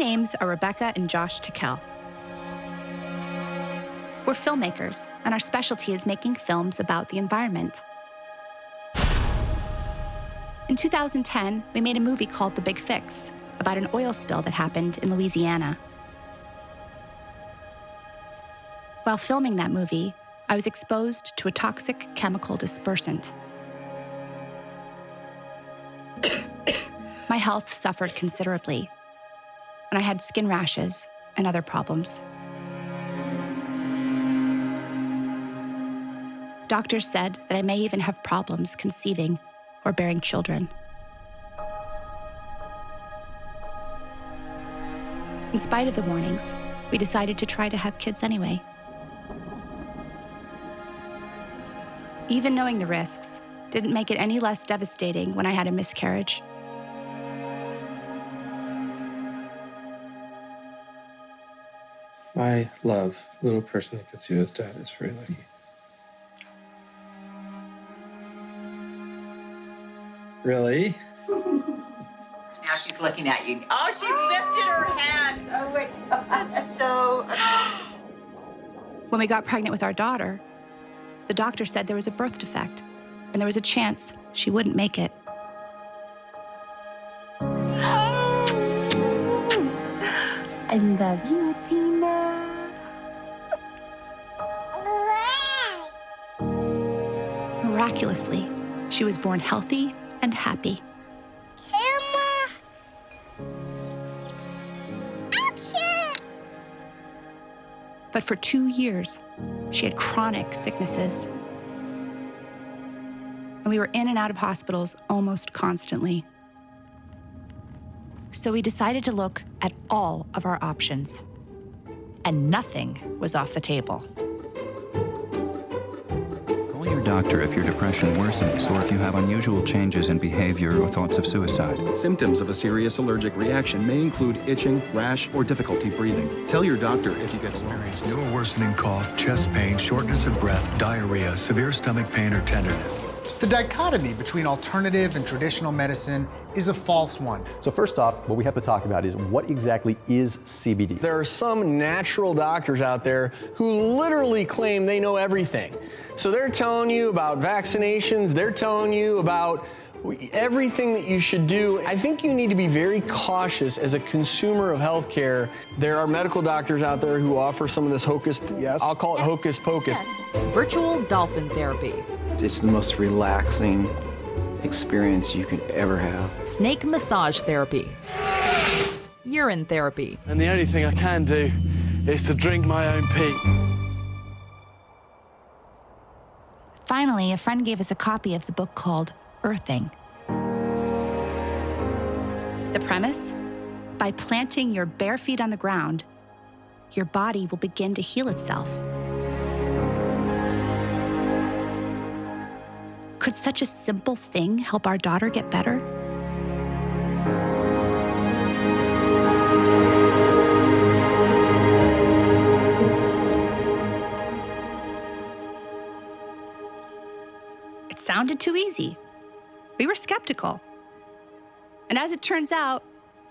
names are Rebecca and Josh Tickell. We're filmmakers, and our specialty is making films about the environment. In 2010, we made a movie called The Big Fix about an oil spill that happened in Louisiana. While filming that movie, I was exposed to a toxic chemical dispersant. My health suffered considerably, and I had skin rashes and other problems. Doctors said that I may even have problems conceiving or bearing children. In spite of the warnings, we decided to try to have kids anyway. Even knowing the risks didn't make it any less devastating when I had a miscarriage. I love a little person that gets you as dad is very lucky. Really? Now she's looking at you. Oh, she lifted her hand. Oh my God. That's so... When we got pregnant with our daughter, the doctor said there was a birth defect, and there was a chance she wouldn't make it. I love you, Athena. Miraculously, she was born healthy and happy. Camera! Action! But for 2 years, she had chronic sicknesses. And we were in and out of hospitals almost constantly. So we decided to look at all of our options. And nothing was off the table. Call your doctor if your depression worsens or if you have unusual changes in behavior or thoughts of suicide. Symptoms of a serious allergic reaction may include itching, rash, or difficulty breathing. Tell your doctor if you get experience new or worsening cough, chest pain, shortness of breath, diarrhea, severe stomach pain, or tenderness. The dichotomy between alternative and traditional medicine is a false one. So first off, what we have to talk about is what exactly is CBD? There are some natural doctors out there who literally claim they know everything. So they're telling you about vaccinations, they're telling you about everything that you should do. I think you need to be very cautious as a consumer of healthcare. There are medical doctors out there who offer some of this I'll call it hocus pocus. Virtual dolphin therapy. It's the most relaxing experience you could ever have. Snake massage therapy. Urine therapy. And the only thing I can do is to drink my own pee. Finally, a friend gave us a copy of the book called Earthing. The premise? By planting your bare feet on the ground, your body will begin to heal itself. Could such a simple thing help our daughter get better? It sounded too easy. We were skeptical. And as it turns out,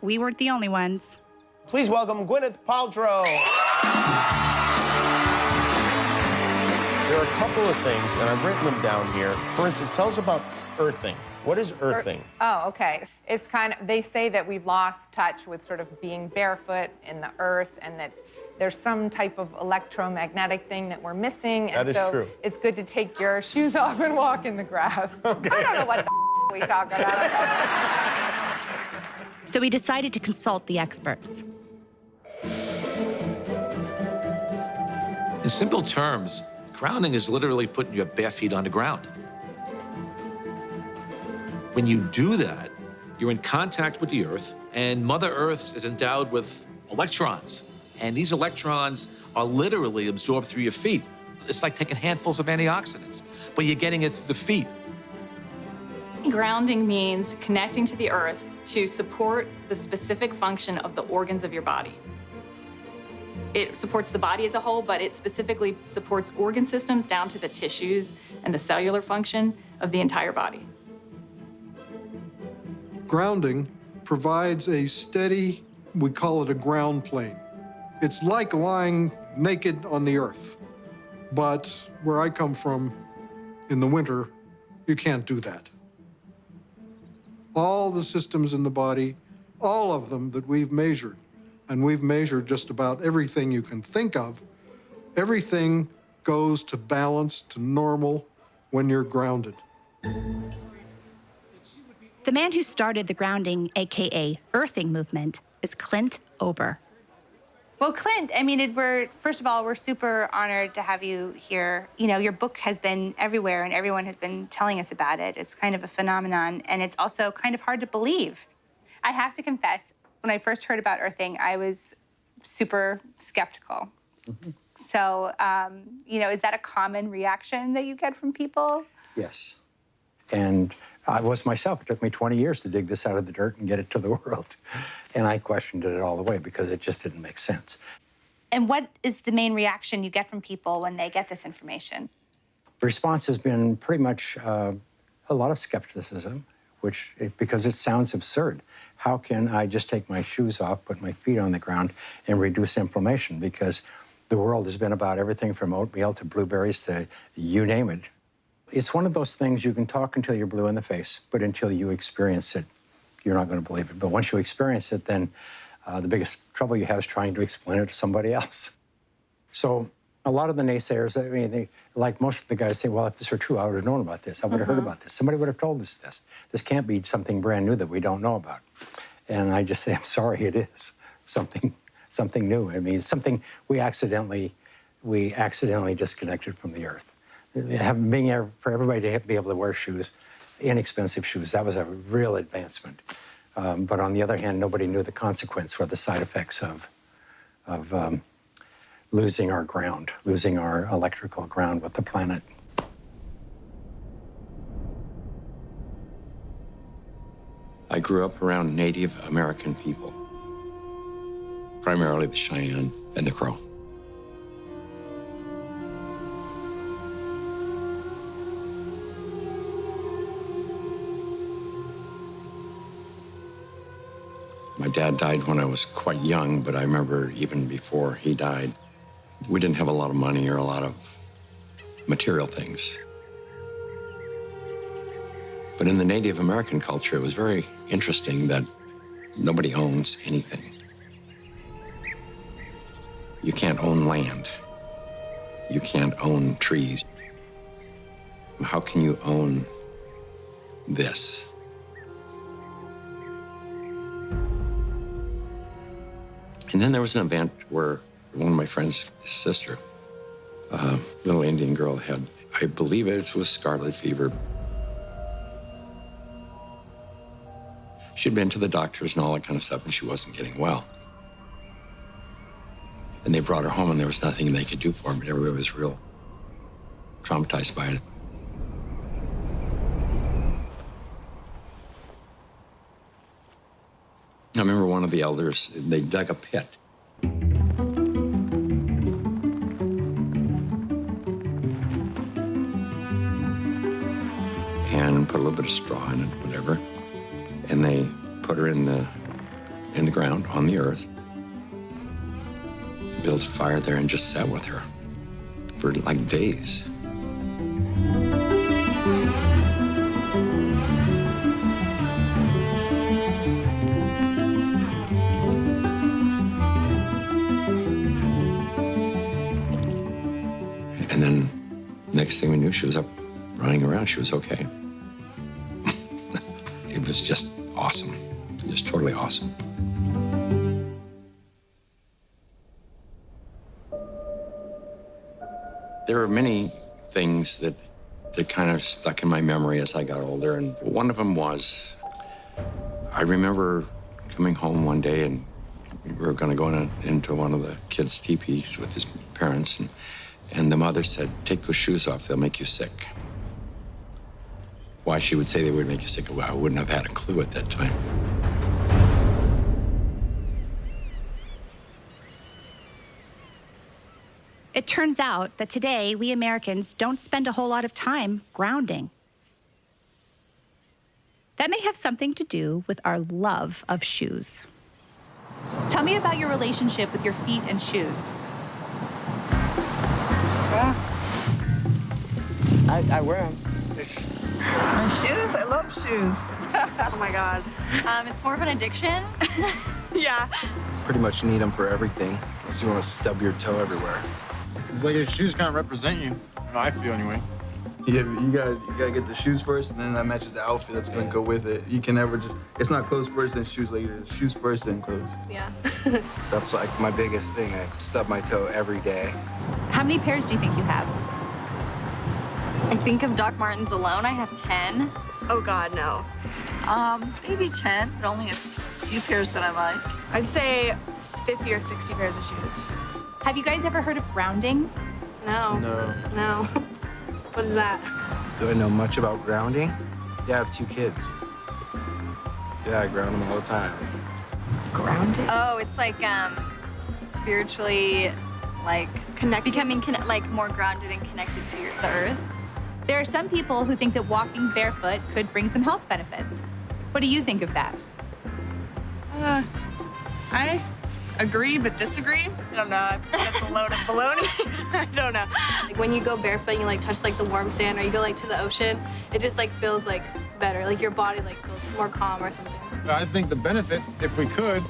we weren't the only ones. Please welcome Gwyneth Paltrow. There are a couple of things, and I've written them down here. For instance, tell us about earthing. What is earthing? Oh, okay. It's kind of, they say that we've lost touch with sort of being barefoot in the earth and that there's some type of electromagnetic thing that we're missing. And that is so true. It's good to take your shoes off and walk in the grass. Okay. I don't know what the we talk about. So we decided to consult the experts. In simple terms, grounding is literally putting your bare feet on the ground. When you do that, you're in contact with the Earth, and Mother Earth is endowed with electrons. And these electrons are literally absorbed through your feet. It's like taking handfuls of antioxidants, but you're getting it through the feet. Grounding means connecting to the earth to support the specific function of the organs of your body. It supports the body as a whole, but it specifically supports organ systems down to the tissues and the cellular function of the entire body. Grounding provides a steady We call it a ground plane. It's like lying naked on the earth. But where I come from, in the winter, you can't do that. All the systems in the body, all of them that we've measured, and we've measured just about everything you can think of, everything goes to balance, to normal, when you're grounded. The man who started the grounding, AKA earthing movement, is Clint Ober. Well, Clint, I mean, first of all, we're super honored to have you here. You know, your book has been everywhere and everyone has been telling us about it. It's kind of a phenomenon, and it's also kind of hard to believe. I have to confess, when I first heard about earthing, I was super skeptical. Mm-hmm. So, you know, is that a common reaction that you get from people? Yes. And I was myself. It took me 20 years to dig this out of the dirt and get it to the world. And I questioned it all the way because it just didn't make sense. And what is the main reaction you get from people when they get this information? The response has been pretty much a lot of skepticism, because it sounds absurd. How can I just take my shoes off, put my feet on the ground, and reduce inflammation? Because the world has been about everything from oatmeal to blueberries to you name it. It's one of those things you can talk until you're blue in the face, but until you experience it, you're not going to believe it. But once you experience it, then the biggest trouble you have is trying to explain it to somebody else. So a lot of the naysayers, I mean, like most of the guys say, well, if this were true, I would have known about this. I would have heard about this. Somebody would have told us this. This can't be something brand new that we don't know about. And I just say, I'm sorry, it is something new. I mean, it's something we accidentally disconnected from the earth. For everybody to be able to wear shoes, inexpensive shoes, that was a real advancement. But on the other hand, nobody knew the consequence or the side effects of losing our ground, losing our electrical ground with the planet. I grew up around Native American people, primarily the Cheyenne and the Crow. My dad died when I was quite young, but I remember even before he died, we didn't have a lot of money or a lot of material things. But in the Native American culture, it was very interesting that nobody owns anything. You can't own land. You can't own trees. How can you own this? And then there was an event where one of my friend's sister, a little Indian girl, had, I believe it was scarlet fever. She'd been to the doctors and all that kind of stuff, and she wasn't getting well. And they brought her home, and there was nothing they could do for her, but everybody was real traumatized by it. I remember one of the elders, they dug a pit. And put a little bit of straw in it, whatever. And they put her in the ground, on the earth. Built a fire there and just sat with her for like days. And then next thing we knew, she was up running around. She was okay. It was just awesome. Just totally awesome. There are many things that kind of stuck in my memory as I got older, and one of them was, I remember coming home one day, and we were going to go into one of the kids' teepees with his parents, and the mother said, "Take those shoes off, they'll make you sick." Why she would say they would make you sick, well, I wouldn't have had a clue at that time. It turns out that today, we Americans don't spend a whole lot of time grounding. That may have something to do with our love of shoes. Tell me about your relationship with your feet and shoes. I wear them. My shoes? I love shoes. Oh my God. It's more of an addiction. Yeah. Pretty much need them for everything, unless you want to stub your toe everywhere. It's like your shoes kind of represent you. I feel anyway. Yeah, you gotta get the shoes first, and then that matches the outfit that's gonna go with it. You can never just, it's not clothes first, then shoes later. It's shoes first, then clothes. Yeah. That's like my biggest thing. I stub my toe every day. How many pairs do you think you have? I think of Doc Martens alone, I have 10. Oh God, no. Maybe 10, but only a few pairs that I like. I'd say 50 or 60 pairs of shoes. Have you guys ever heard of grounding? No. No. What is that? Do I know much about grounding? Yeah, I have 2 kids. Yeah, I ground them all the time. Grounding? Oh, it's like spiritually, like becoming like more grounded and connected to the earth. There are some people who think that walking barefoot could bring some health benefits. What do you think of that? I agree but disagree. I don't know. That's a load of baloney. I don't know. Like when you go barefoot and you like touch like the warm sand or you go like to the ocean, it just like feels like better. Like your body like feels more calm or something. I think the benefit, if we could,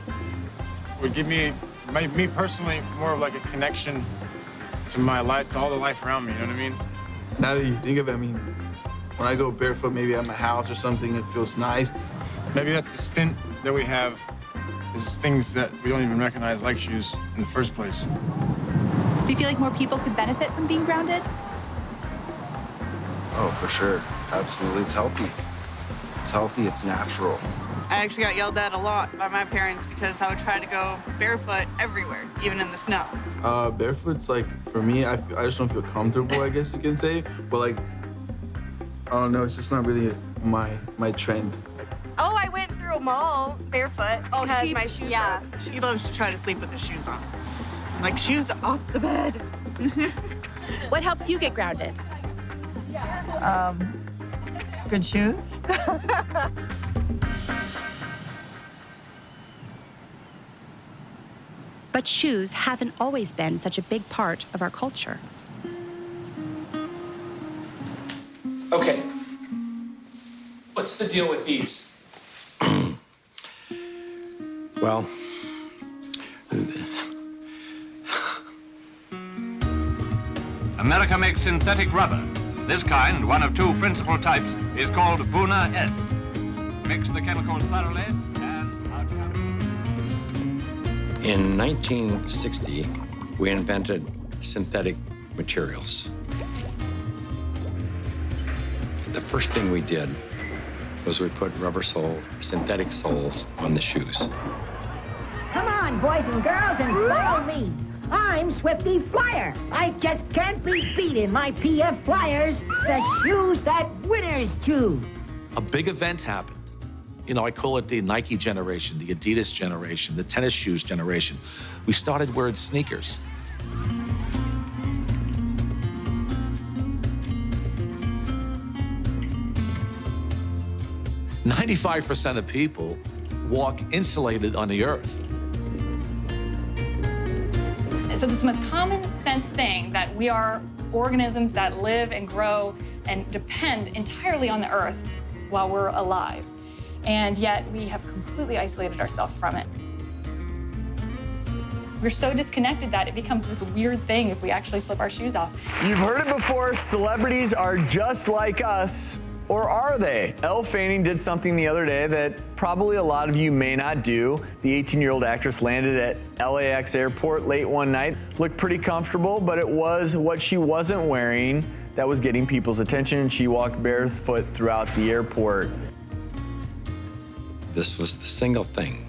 would give me personally more of like a connection to my life, to all the life around me. You know what I mean? Now that you think of it, I mean, when I go barefoot, maybe at my house or something, it feels nice. Maybe that's the stint that we have, is things that we don't even recognize like shoes in the first place. Do you feel like more people could benefit from being grounded? Oh, for sure. Absolutely. It's healthy. It's healthy, it's natural. I actually got yelled at a lot by my parents because I would try to go barefoot everywhere, even in the snow. Barefoot's like, for me, I just don't feel comfortable, I guess you can say. But like, I don't know, it's just not really my trend. Oh, I went through a mall barefoot because my shoes yeah. broke. She loves to try to sleep with the shoes on. I'm like, shoes off the bed. What helps you get grounded? Good shoes. But shoes haven't always been such a big part of our culture. Okay. What's the deal with these? Well, America makes synthetic rubber. This kind, one of 2 principal types, is called Buna S. Mix the chemicals thoroughly and... in 1960, we invented synthetic materials. The first thing we did was we put rubber soles, synthetic soles, on the shoes. Come on, boys and girls, and follow me. I'm Swifty Flyer. I just can't be beat in my PF Flyers, the shoes that winners choose. A big event happened. You know, I call it the Nike generation, the Adidas generation, the tennis shoes generation. We started wearing sneakers. "95% of people walk insulated on the earth." So it's the most common sense thing that we are organisms that live and grow and depend entirely on the earth while we're alive. And yet we have completely isolated ourselves from it. We're so disconnected that it becomes this weird thing if we actually slip our shoes off. You've heard it before, celebrities are just like us. Or are they? Elle Fanning did something the other day that probably a lot of you may not do. The 18-year-old actress landed at LAX airport late one night. Looked pretty comfortable, but it was what she wasn't wearing that was getting people's attention. She walked barefoot throughout the airport. This was the single thing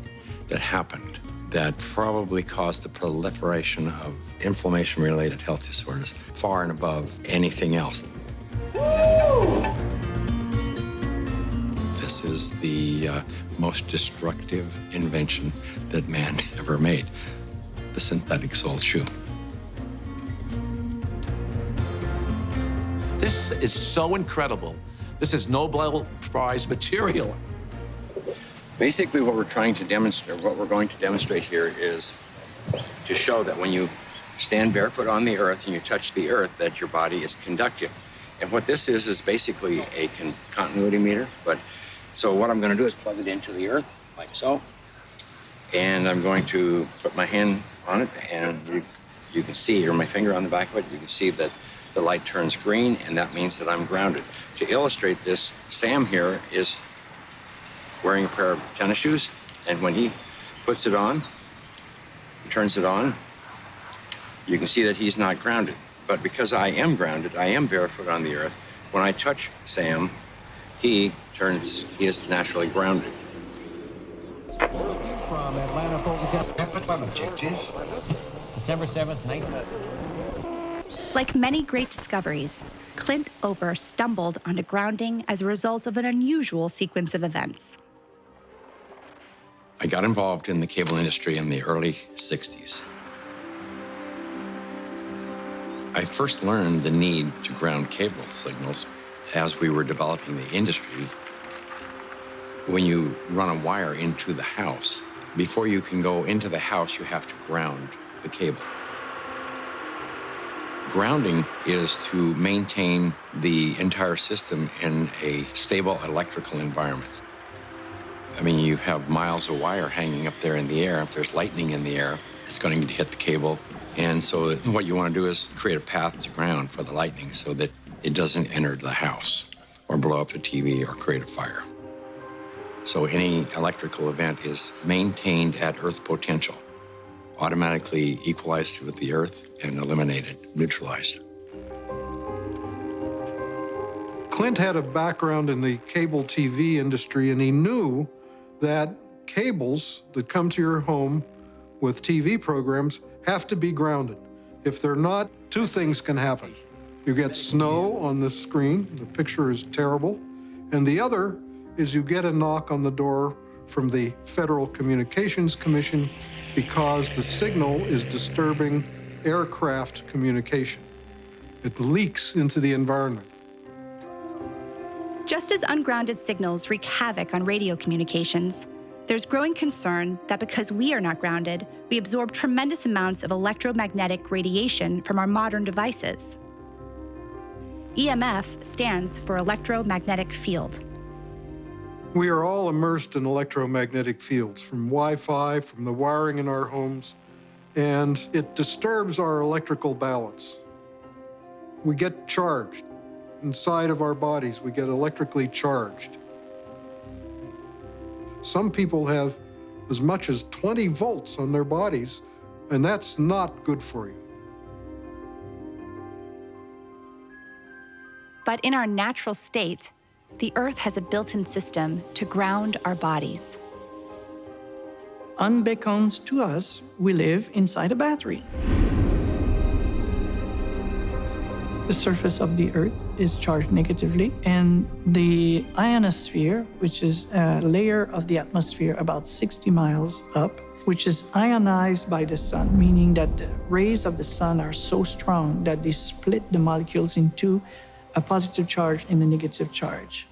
that happened that probably caused the proliferation of inflammation-related health disorders far and above anything else. This is the most destructive invention that man ever made, the synthetic sole shoe. This is so incredible. This is Nobel Prize material. Basically, what we're trying to demonstrate, what we're going to demonstrate here is to show that when you stand barefoot on the earth and you touch the earth, that your body is conductive. And what this is basically a continuity meter. So what I'm going to do is plug it into the earth, like so. And I'm going to put my hand on it, and you can see, or my finger on the back of it, you can see that the light turns green, and that means that I'm grounded. To illustrate this, Sam here is wearing a pair of tennis shoes, and when he puts it on, turns it on, you can see that he's not grounded. But because I am grounded, I am barefoot on the earth, when I touch Sam, he is naturally grounded. From Atlanta, Fulton objective, December 7th, 19... Like many great discoveries, Clint Ober stumbled onto grounding as a result of an unusual sequence of events. I got involved in the cable industry in the early 60s. I first learned the need to ground cable signals as we were developing the industry. When you run a wire into the house, before you can go into the house, you have to ground the cable. Grounding is to maintain the entire system in a stable electrical environment. I mean, you have miles of wire hanging up there in the air. If there's lightning in the air, it's going to hit the cable. And so what you want to do is create a path to ground for the lightning so that it doesn't enter the house or blow up the TV or create a fire. So any electrical event is maintained at earth potential, automatically equalized with the earth and eliminated, neutralized. Clint had a background in the cable TV industry, and he knew that cables that come to your home with TV programs have to be grounded. If they're not, two things can happen. You get snow on the screen, the picture is terrible, and the other is you get a knock on the door from the Federal Communications Commission because the signal is disturbing aircraft communication. It leaks into the environment. Just as ungrounded signals wreak havoc on radio communications, there's growing concern that because we are not grounded, we absorb tremendous amounts of electromagnetic radiation from our modern devices. EMF stands for electromagnetic field. We are all immersed in electromagnetic fields, from Wi-Fi, from the wiring in our homes, and it disturbs our electrical balance. We get charged. Inside of our bodies, we get electrically charged. Some people have as much as 20 volts on their bodies, and that's not good for you. But in our natural state, the Earth has a built-in system to ground our bodies. Unbeknownst to us, we live inside a battery. The surface of the Earth is charged negatively, and the ionosphere, which is a layer of the atmosphere about 60 miles up, which is ionized by the sun, meaning that the rays of the sun are so strong that they split the molecules into a positive charge and a negative charge.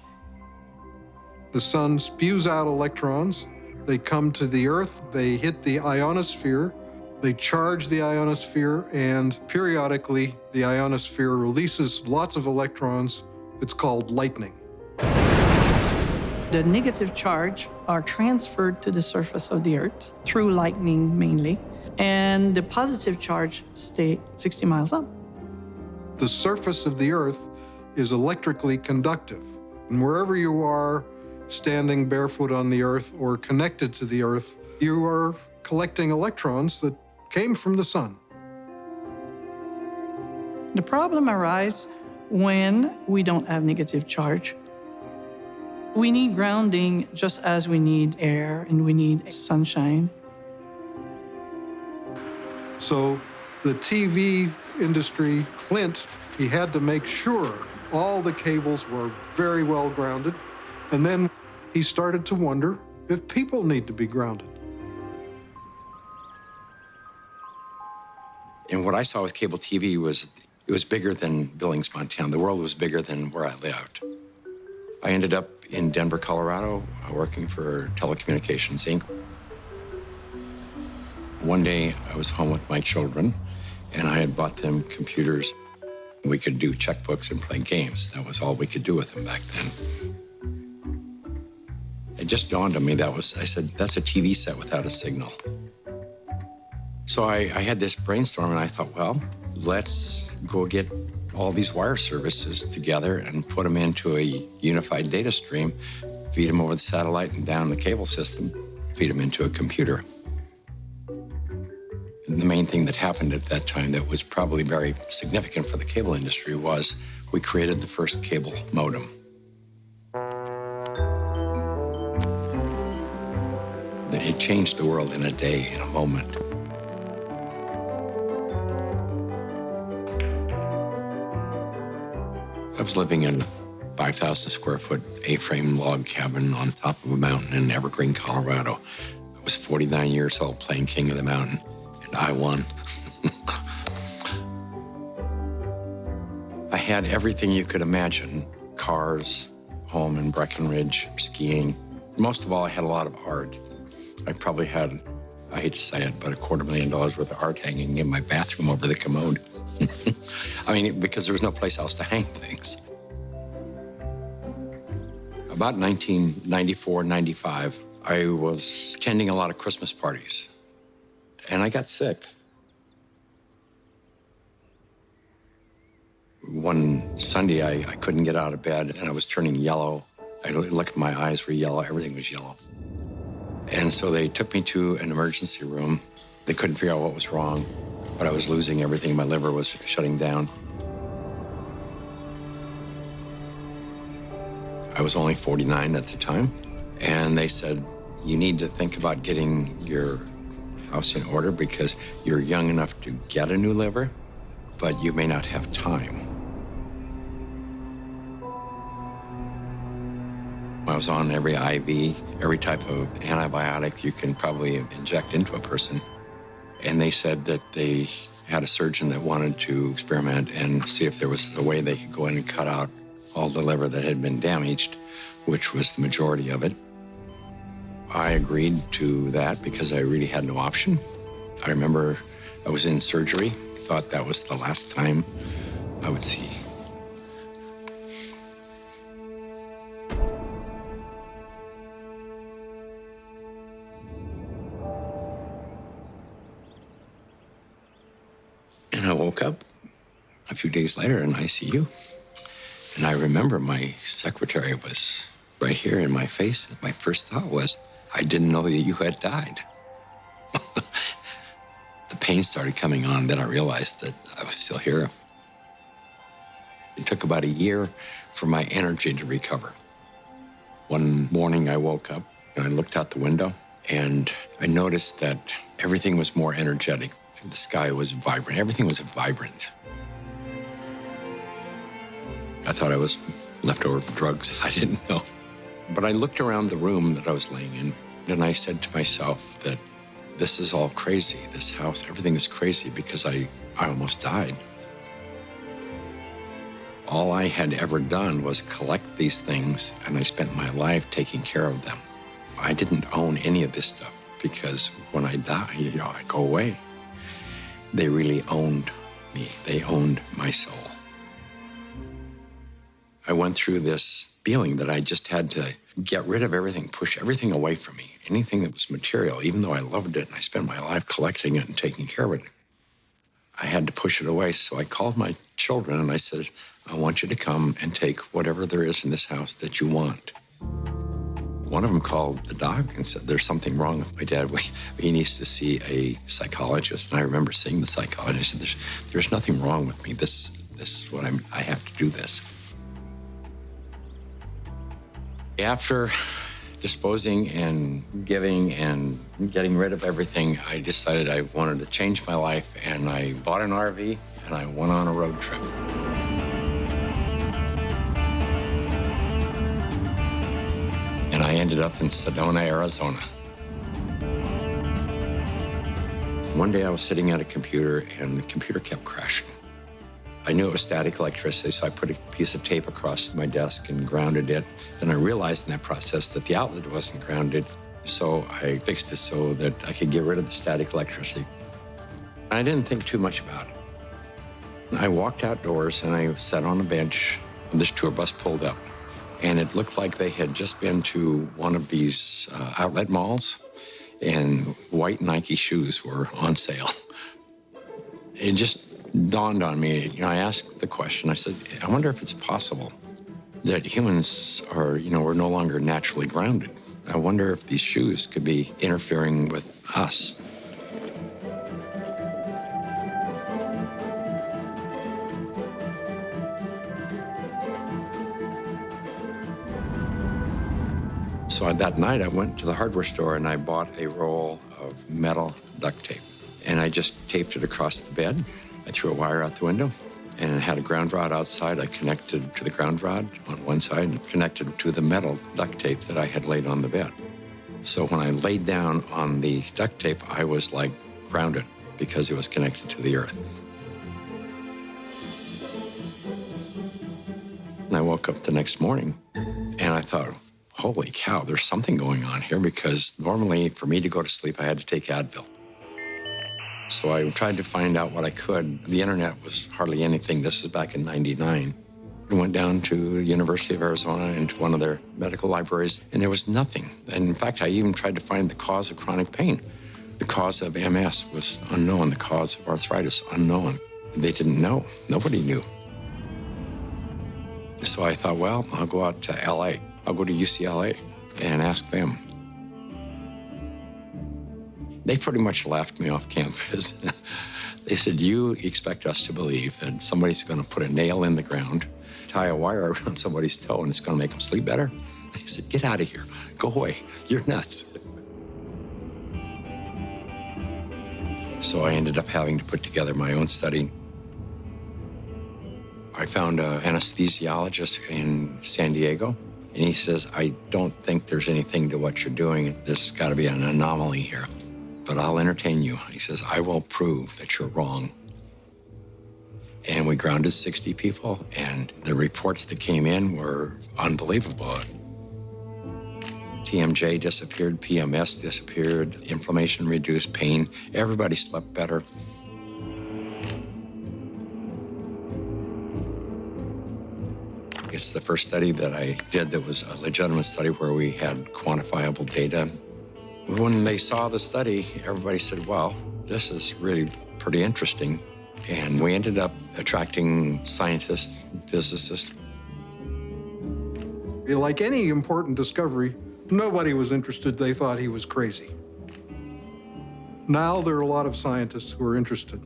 The sun spews out electrons. They come to the Earth, they hit the ionosphere, they charge the ionosphere, and periodically the ionosphere releases lots of electrons. It's called lightning. The negative charge are transferred to the surface of the Earth through lightning mainly, and the positive charge stay 60 miles up. The surface of the Earth is electrically conductive. And wherever you are, standing barefoot on the Earth or connected to the Earth, you are collecting electrons that came from the sun. The problem arises when we don't have negative charge. We need grounding just as we need air and we need sunshine. So the TV industry, Clint, he had to make sure all the cables were very well grounded. And then he started to wonder if people need to be grounded. And what I saw with cable TV was, it was bigger than Billings, Montana. The world was bigger than where I lived. I ended up in Denver, Colorado, working for Telecommunications Inc. One day, I was home with my children, and I had bought them computers. We could do checkbooks and play games. That was all we could do with them back then. It just dawned on me I said, that's a TV set without a signal. So I had this brainstorm, and I thought, well, let's go get all these wire services together and put them into a unified data stream, feed them over the satellite and down the cable system, feed them into a computer. And the main thing that happened at that time that was probably very significant for the cable industry was we created the first cable modem. It changed the world in a day, in a moment. I was living in a 5,000 square foot A-frame log cabin on top of a mountain in Evergreen, Colorado. I was 49 years old playing King of the Mountain, and I won. I had everything you could imagine: cars, home in Breckenridge, skiing. Most of all, I had a lot of art. I probably had, I hate to say it, but $250,000 worth of art hanging in my bathroom over the commode. I mean, because there was no place else to hang things. About 1994, 95, I was attending a lot of Christmas parties, and I got sick. One Sunday, I couldn't get out of bed, and I was turning yellow. I looked at my eyes were yellow, everything was yellow. And so they took me to an emergency room. They couldn't figure out what was wrong, but I was losing everything. My liver was shutting down. I was only 49 at the time, and they said, you need to think about getting your house in order because you're young enough to get a new liver, but you may not have time. I was on every IV, every type of antibiotic you can probably inject into a person. And they said that they had a surgeon that wanted to experiment and see if there was a way they could go in and cut out all the liver that had been damaged, which was the majority of it. I agreed to that because I really had no option. I remember I was in surgery, thought that was the last time I would see. And I woke up a few days later in ICU. And I remember my secretary was right here in my face. My first thought was, I didn't know that you had died. The pain started coming on, then I realized that I was still here. It took about a year for my energy to recover. One morning I woke up and I looked out the window and I noticed that everything was more energetic. The sky was vibrant. Everything was vibrant. I thought I was left over from drugs. I didn't know. But I looked around the room that I was laying in, and I said to myself that this is all crazy. This house, everything is crazy because I almost died. All I had ever done was collect these things, and I spent my life taking care of them. I didn't own any of this stuff because when I die, I go away. They really owned me. They owned my soul. I went through this feeling that I just had to get rid of everything, push everything away from me, anything that was material, even though I loved it and I spent my life collecting it and taking care of it. I had to push it away, so I called my children and I said, I want you to come and take whatever there is in this house that you want. One of them called the doc and said, there's something wrong with my dad. He needs to see a psychologist. And I remember seeing the psychologist and there's nothing wrong with me. This is what I have to do this. After disposing and giving and getting rid of everything, I decided I wanted to change my life, and I bought an RV and I went on a road trip. And I ended up in Sedona, Arizona. One day I was sitting at a computer and the computer kept crashing. I knew it was static electricity, so I put a piece of tape across my desk and grounded it. Then I realized in that process that the outlet wasn't grounded, so I fixed it so that I could get rid of the static electricity. I didn't think too much about it. I walked outdoors and I sat on a bench. This tour bus pulled up, and it looked like they had just been to one of these outlet malls, and white Nike shoes were on sale. It just dawned on me, I asked the question, I said, I wonder if it's possible that humans are, we're no longer naturally grounded. I wonder if these shoes could be interfering with us. So that night I went to the hardware store and I bought a roll of metal duct tape. And I just taped it across the bed. I threw a wire out the window and it had a ground rod outside. I connected to the ground rod on one side and connected to the metal duct tape that I had laid on the bed. So when I laid down on the duct tape, I was like grounded because it was connected to the earth. And I woke up the next morning and I thought, holy cow, there's something going on here, because normally for me to go to sleep, I had to take Advil. So I tried to find out what I could. The internet was hardly anything. This is back in '99. I went down to the University of Arizona into one of their medical libraries, and there was nothing. And in fact, I even tried to find the cause of chronic pain. The cause of MS was unknown. The cause of arthritis, unknown. They didn't know. Nobody knew. So I thought, well, I'll go out to LA. I'll go to UCLA and ask them. They pretty much laughed me off campus. They said, you expect us to believe that somebody's going to put a nail in the ground, tie a wire around somebody's toe, and it's going to make them sleep better? They said, get out of here. Go away. You're nuts. So I ended up having to put together my own study. I found an anesthesiologist in San Diego, and he says, I don't think there's anything to what you're doing. There's got to be an anomaly here, but I'll entertain you. He says, I will prove that you're wrong. And we grounded 60 people, and the reports that came in were unbelievable. TMJ disappeared, PMS disappeared, inflammation reduced, pain. Everybody slept better. It's the first study that I did that was a legitimate study where we had quantifiable data. When they saw the study, everybody said, wow, this is really pretty interesting. And we ended up attracting scientists, physicists. Like any important discovery, nobody was interested. They thought he was crazy. Now there are a lot of scientists who are interested.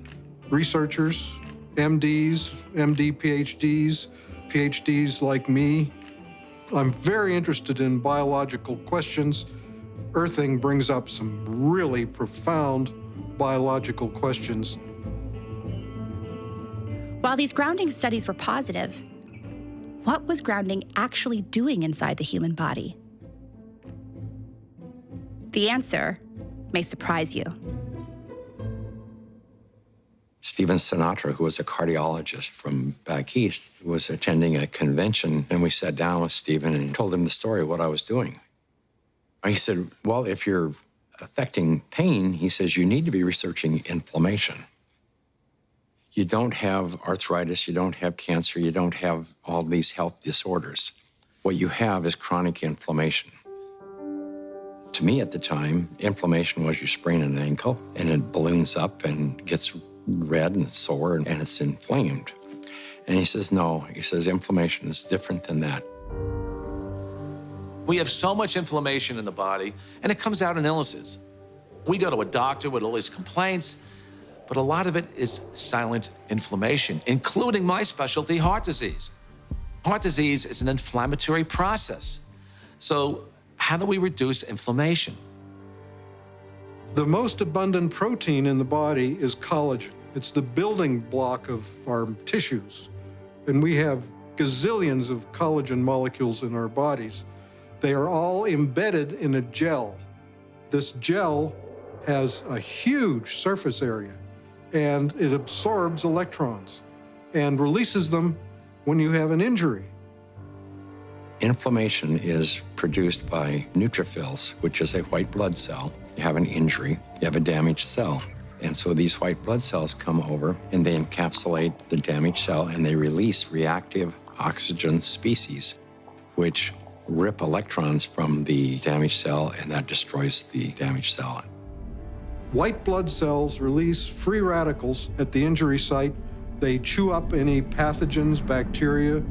Researchers, MDs, MD PhDs, PhDs like me. I'm very interested in biological questions. Earthing brings up some really profound biological questions. While these grounding studies were positive, what was grounding actually doing inside the human body? The answer may surprise you. Stephen Sinatra, who was a cardiologist from back east, was attending a convention, and we sat down with Stephen and told him the story of what I was doing. He said, well, if you're affecting pain, he says, you need to be researching inflammation. You don't have arthritis, you don't have cancer, you don't have all these health disorders. What you have is chronic inflammation. To me at the time, inflammation was you sprain an ankle and it balloons up and gets red and sore and it's inflamed. And he says, no, he says, inflammation is different than that. We have so much inflammation in the body, and it comes out in illnesses. We go to a doctor with all these complaints, but a lot of it is silent inflammation, including my specialty, heart disease. Heart disease is an inflammatory process. So how do we reduce inflammation? The most abundant protein in the body is collagen. It's the building block of our tissues. And we have gazillions of collagen molecules in our bodies. They are all embedded in a gel. This gel has a huge surface area, and it absorbs electrons. and releases them when you have an injury. Inflammation is produced by neutrophils, which is a white blood cell. You have an injury, you have a damaged cell. And so these white blood cells come over and they encapsulate the damaged cell and they release reactive oxygen species, which rip electrons from the damaged cell, and that destroys the damaged cell. White blood cells release free radicals at the injury site. They chew up any pathogens, bacteria,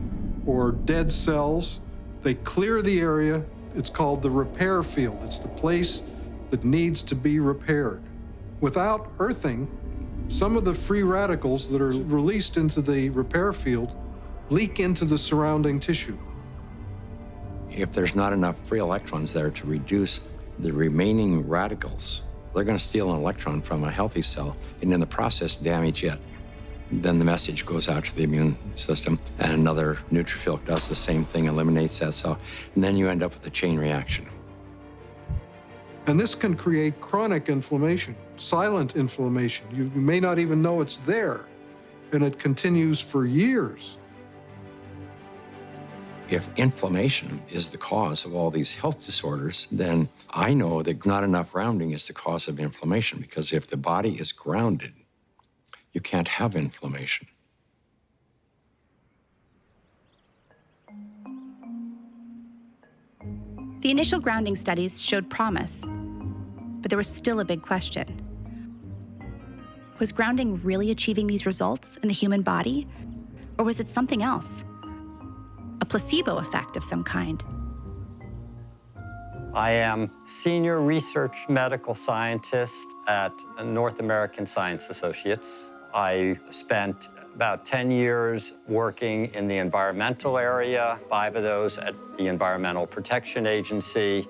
or dead cells. They clear the area. It's called the repair field. It's the place that needs to be repaired. Without earthing, some of the free radicals that are released into the repair field leak into the surrounding tissue. If there's not enough free electrons there to reduce the remaining radicals, they're going to steal an electron from a healthy cell and in the process damage it. Then the message goes out to the immune system and another neutrophil does the same thing, eliminates that cell, and then you end up with a chain reaction. And this can create chronic inflammation, silent inflammation. You may not even know it's there, and it continues for years. If inflammation is the cause of all these health disorders, then I know that not enough grounding is the cause of inflammation, because if the body is grounded, you can't have inflammation. The initial grounding studies showed promise, but there was still a big question. Was grounding really achieving these results in the human body, or was it something else? A placebo effect of some kind? I am Senior Research Medical Scientist at North American Science Associates. I spent about 10 years working in the environmental area, 5 of those at the Environmental Protection Agency.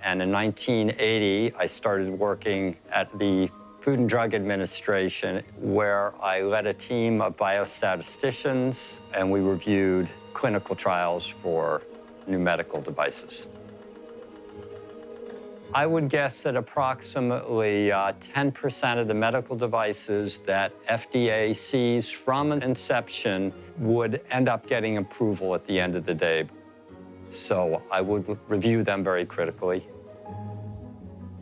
And in 1980, I started working at the Food and Drug Administration, where I led a team of biostatisticians, and we reviewed clinical trials for new medical devices. I would guess that approximately 10% of the medical devices that FDA sees from inception would end up getting approval at the end of the day. So I would review them very critically.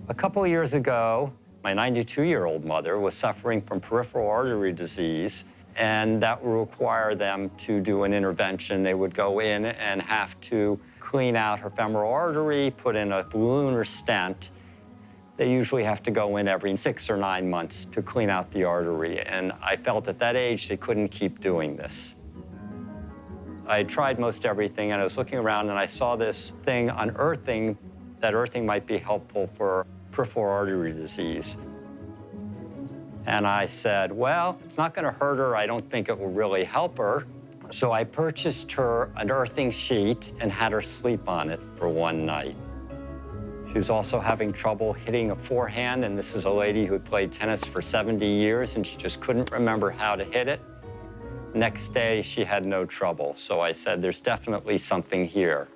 A couple of years ago, my 92-year-old mother was suffering from peripheral artery disease, and that would require them to do an intervention. They would go in and have to clean out her femoral artery, put in a balloon or stent. They usually have to go in every 6 or 9 months to clean out the artery, and I felt at that age they couldn't keep doing this. I tried most everything, and I was looking around and I saw this thing on earthing, that earthing might be helpful for peripheral artery disease. And I said, well, it's not going to hurt her. I don't think it will really help her. So I purchased her an earthing sheet and had her sleep on it for one night. She was also having trouble hitting a forehand, and this is a lady who had played tennis for 70 years, and she just couldn't remember how to hit it. Next day, she had no trouble. So I said, there's definitely something here.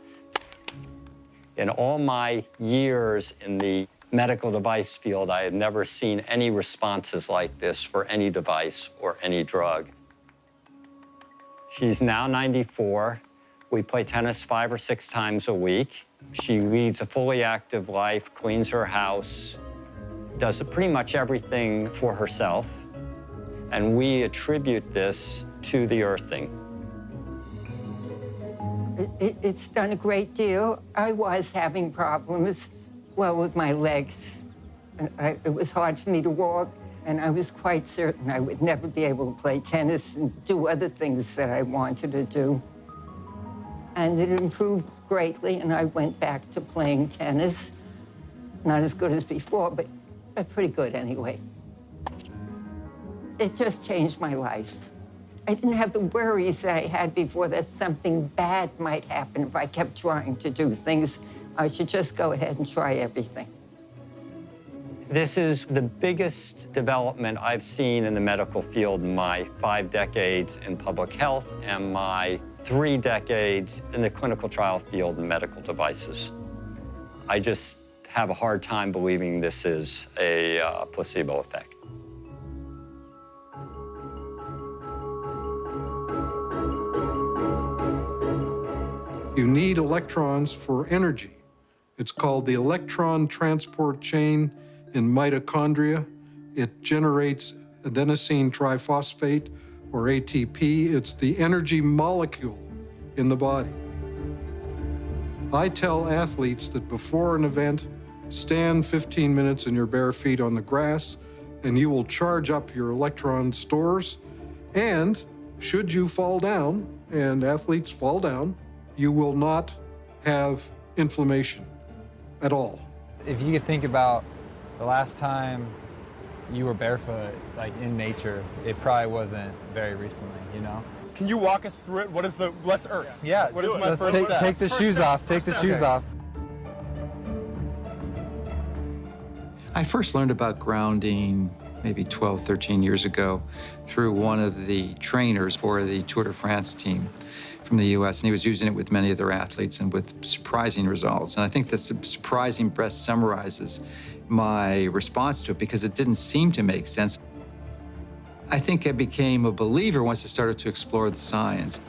In all my years in the medical device field, I had never seen any responses like this for any device or any drug. She's now 94. We play tennis 5 or 6 times a week. She leads a fully active life, cleans her house, does pretty much everything for herself. And we attribute this to the earthing. It's done a great deal. I was having problems, well, with my legs. It was hard for me to walk, and I was quite certain I would never be able to play tennis and do other things that I wanted to do. And it improved greatly, and I went back to playing tennis. Not as good as before, but pretty good anyway. It just changed my life. I didn't have the worries that I had before that something bad might happen if I kept trying to do things. I should just go ahead and try everything. This is the biggest development I've seen in the medical field in my 5 decades in public health and my 3 decades in the clinical trial field in medical devices. I just have a hard time believing this is a placebo effect. You need electrons for energy. It's called the electron transport chain in mitochondria. It generates adenosine triphosphate, or ATP. It's the energy molecule in the body. I tell athletes that before an event, stand 15 minutes in your bare feet on the grass, and you will charge up your electron stores. And should you fall down, and athletes fall down, you will not have inflammation at all. If you could think about the last time you were barefoot, like in nature, it probably wasn't very recently, you know? Can you walk us through it? What is the, let's Earth. Yeah, what is my let's first step? take the shoes off, take the shoes off. I first learned about grounding maybe 12, 13 years ago through one of the trainers for the Tour de France team from the US, and he was using it with many of their athletes and with surprising results. And I think this surprising best summarizes my response to it because it didn't seem to make sense. I think I became a believer once I started to explore the science.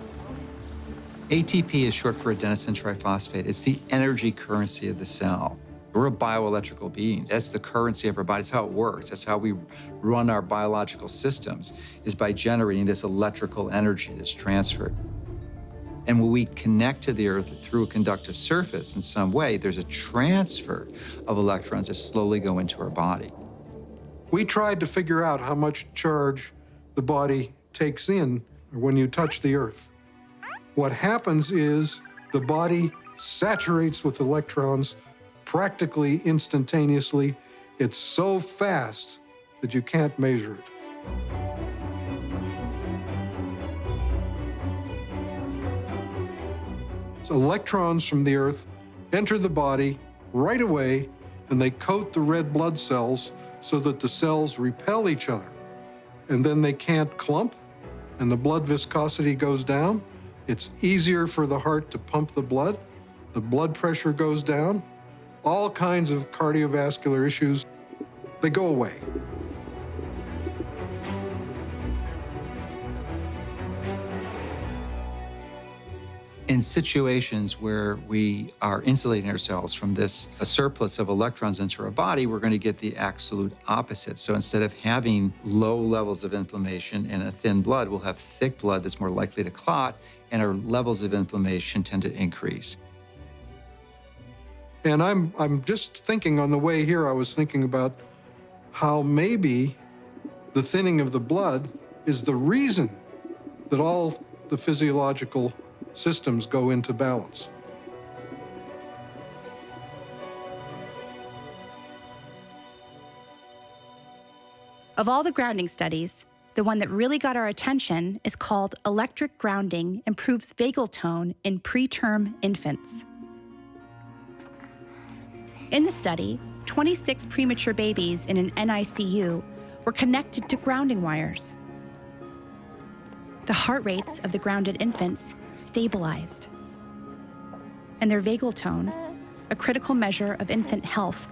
ATP is short for adenosine triphosphate. It's the energy currency of the cell. We're a bioelectrical being. That's the currency of our body. That's how it works. That's how we run our biological systems, is by generating this electrical energy that's transferred. And when we connect to the Earth through a conductive surface in some way, there's a transfer of electrons that slowly go into our body. We tried to figure out how much charge the body takes in when you touch the Earth. What happens is the body saturates with electrons practically instantaneously. It's so fast that you can't measure it. So electrons from the Earth enter the body right away, and they coat the red blood cells so that the cells repel each other. And then they can't clump, and the blood viscosity goes down. It's easier for the heart to pump the blood pressure goes down. All kinds of cardiovascular issues, they go away. In situations where we are insulating ourselves from this surplus of electrons into our body, we're going to get the absolute opposite. So instead of having low levels of inflammation and a thin blood, we'll have thick blood that's more likely to clot, and our levels of inflammation tend to increase. And I'm just thinking on the way here, I was thinking about how maybe the thinning of the blood is the reason that all the physiological systems go into balance. Of all the grounding studies, the one that really got our attention is called Electric Grounding Improves Vagal Tone in Preterm Infants. In the study, 26 premature babies in an NICU were connected to grounding wires. The heart rates of the grounded infants stabilized, and their vagal tone, a critical measure of infant health,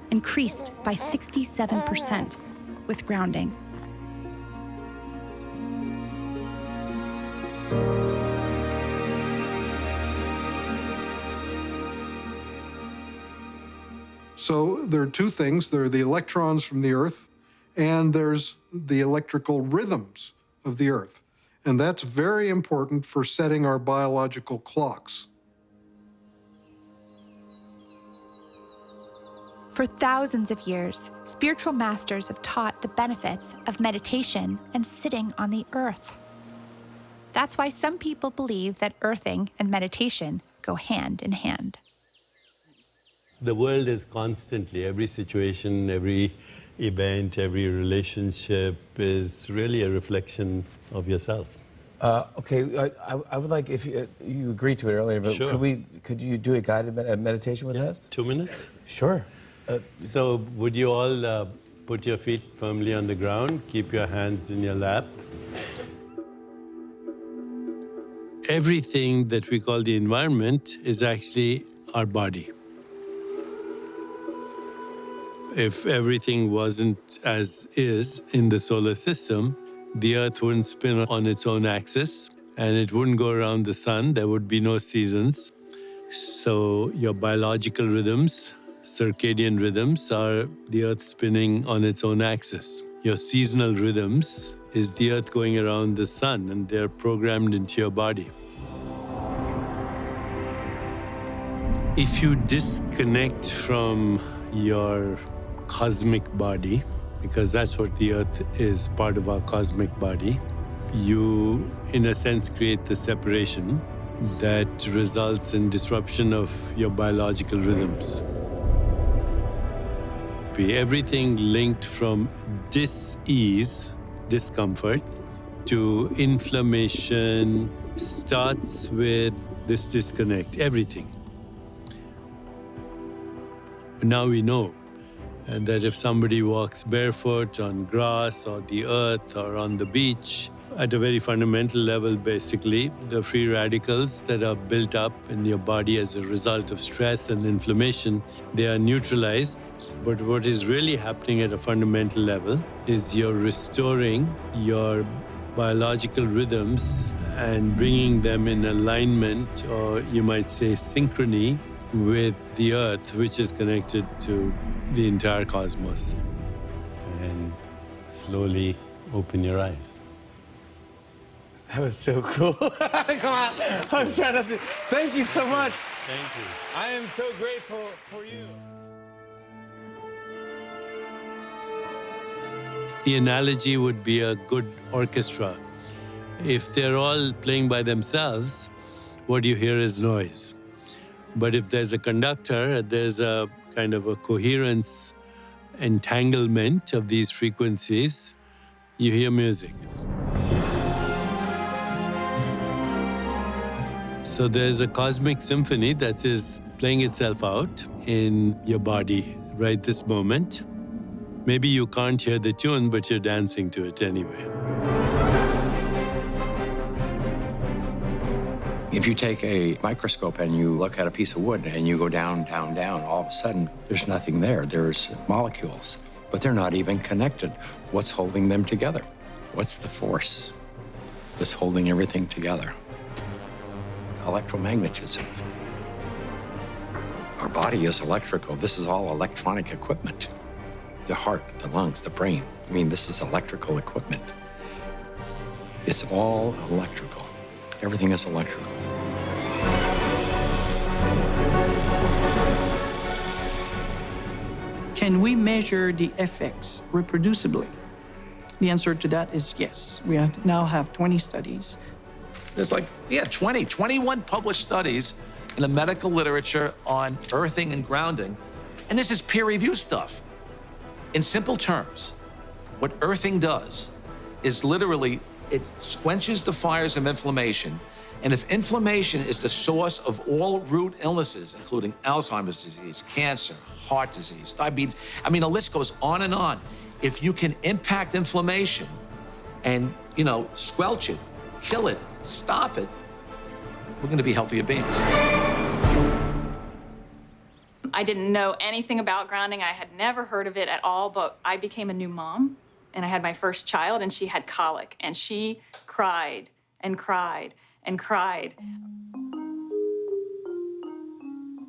increased by 67% with grounding. So there are two things. There are the electrons from the Earth, and there's the electrical rhythms of the Earth. And that's very important for setting our biological clocks. For thousands of years, spiritual masters have taught the benefits of meditation and sitting on the earth. That's why some people believe that earthing and meditation go hand in hand. The world is constantly, every situation, every event, every relationship is really a reflection of yourself. Okay, I would like, if you agreed to it earlier, but Sure. could you do a guided meditation with us? 2 minutes? Sure. So would you all put your feet firmly on the ground, keep your hands in your lap. Everything that we call the environment is actually our body. If everything wasn't as is in the solar system, the Earth wouldn't spin on its own axis, and it wouldn't go around the sun. There would be no seasons. So your biological rhythms, circadian rhythms, are the Earth spinning on its own axis. Your seasonal rhythms is the Earth going around the sun, and they're programmed into your body. If you disconnect from your cosmic body, because that's what the Earth is, part of our cosmic body, you, in a sense, create the separation that results in disruption of your biological rhythms. Everything linked from dis-ease, discomfort, to inflammation starts with this disconnect, everything. Now we know that if somebody walks barefoot on grass or the earth or on the beach, at a very fundamental level, basically, the free radicals that are built up in your body as a result of stress and inflammation, they are neutralized. But what is really happening at a fundamental level is you're restoring your biological rhythms and bringing them in alignment, or you might say synchrony, with the Earth, which is connected to the entire cosmos. And slowly open your eyes. That was so cool. Come on. I was trying to think. Thank you so much. Thank you. I am so grateful for you. The analogy would be a good orchestra. If they're all playing by themselves, what you hear is noise. But if there's a conductor, there's a kind of a coherence, entanglement of these frequencies, you hear music. So there's a cosmic symphony that is playing itself out in your body right this moment. Maybe you can't hear the tune, but you're dancing to it anyway. If you take a microscope and you look at a piece of wood and you go down, down, down, all of a sudden, there's nothing there. There's molecules, but they're not even connected. What's holding them together? What's the force that's holding everything together? Electromagnetism. Our body is electrical. This is all electronic equipment. The heart, the lungs, the brain. I mean, this is electrical equipment. It's all electrical. Everything is electrical. Can we measure the effects reproducibly? The answer to that is yes. We now have 20 studies. There's 21 published studies in the medical literature on earthing and grounding. And this is peer-reviewed stuff. In simple terms, what earthing does is literally, it quenches the fires of inflammation. And if inflammation is the source of all root illnesses, including Alzheimer's disease, cancer, heart disease, diabetes, I mean, the list goes on and on. If you can impact inflammation and, squelch it, kill it, stop it, we're going to be healthier beings. I didn't know anything about grounding. I had never heard of it at all, but I became a new mom, and I had my first child, and she had colic, and she cried and cried and cried.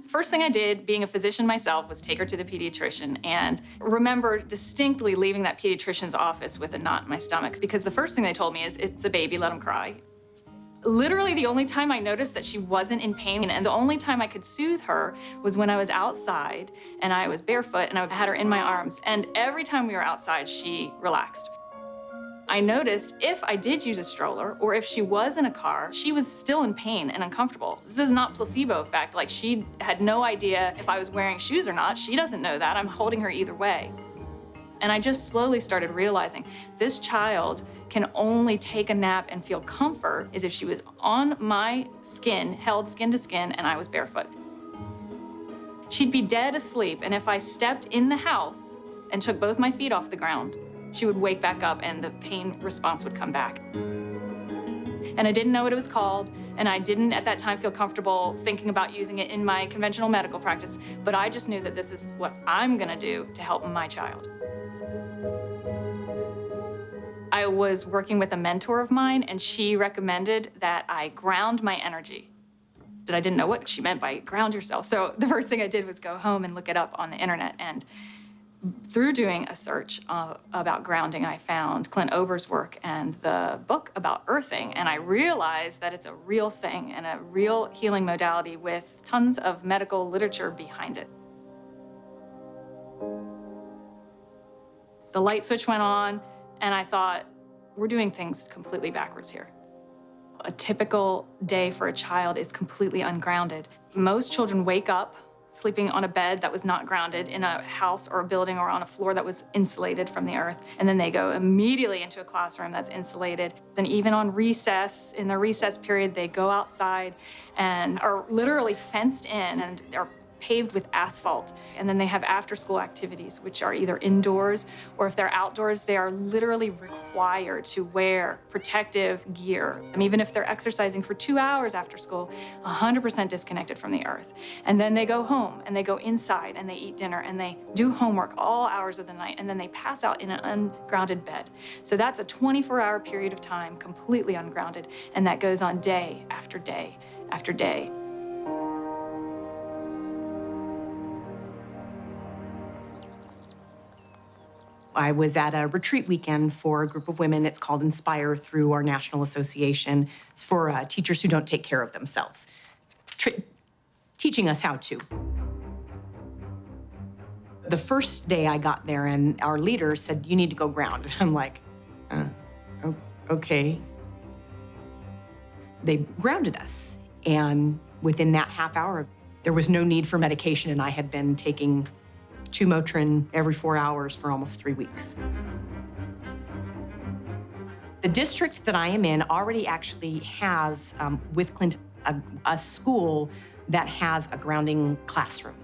First thing I did, being a physician myself, was take her to the pediatrician, and remember distinctly leaving that pediatrician's office with a knot in my stomach, because the first thing they told me is, it's a baby, let him cry. Literally the only time I noticed that she wasn't in pain, and the only time I could soothe her, was when I was outside and I was barefoot and I had her in my arms. And every time we were outside, she relaxed. I noticed if I did use a stroller or if she was in a car, she was still in pain and uncomfortable. This is not placebo effect. Like, she had no idea if I was wearing shoes or not. She doesn't know that. I'm holding her either way. And I just slowly started realizing this child can only take a nap and feel comfort is if she was on my skin, held skin to skin, and I was barefoot. She'd be dead asleep, and if I stepped in the house and took both my feet off the ground, she would wake back up and the pain response would come back. And I didn't know what it was called, and I didn't at that time feel comfortable thinking about using it in my conventional medical practice, but I just knew that this is what I'm gonna do to help my child. I was working with a mentor of mine, and she recommended that I ground my energy. And I didn't know what she meant by ground yourself. So the first thing I did was go home and look it up on the internet. And through doing a search about grounding, I found Clint Ober's work and the book about earthing. And I realized that it's a real thing and a real healing modality with tons of medical literature behind it. The light switch went on, and I thought, we're doing things completely backwards here. A typical day for a child is completely ungrounded. Most children wake up sleeping on a bed that was not grounded in a house or a building or on a floor that was insulated from the earth. And then they go immediately into a classroom that's insulated. And even on recess, in their recess period, they go outside and are literally fenced in and are paved with asphalt. And then they have after-school activities, which are either indoors or if they're outdoors, they are literally required to wear protective gear. And even if they're exercising for 2 hours after school, 100% disconnected from the earth. And then they go home and they go inside and they eat dinner and they do homework all hours of the night, and then they pass out in an ungrounded bed. So that's a 24-hour period of time completely ungrounded, and that goes on day after day after day. I was at a retreat weekend for a group of women. It's called Inspire through our national association. It's for teachers who don't take care of themselves, teaching us how to. The first day I got there, and our leader said, "You need to go ground." And I'm like, okay. They grounded us, and within that half hour, there was no need for medication, and I had been taking 2 Motrin every 4 hours for almost 3 weeks. The district that I am in already actually has, with Clinton, a school that has a grounding classroom.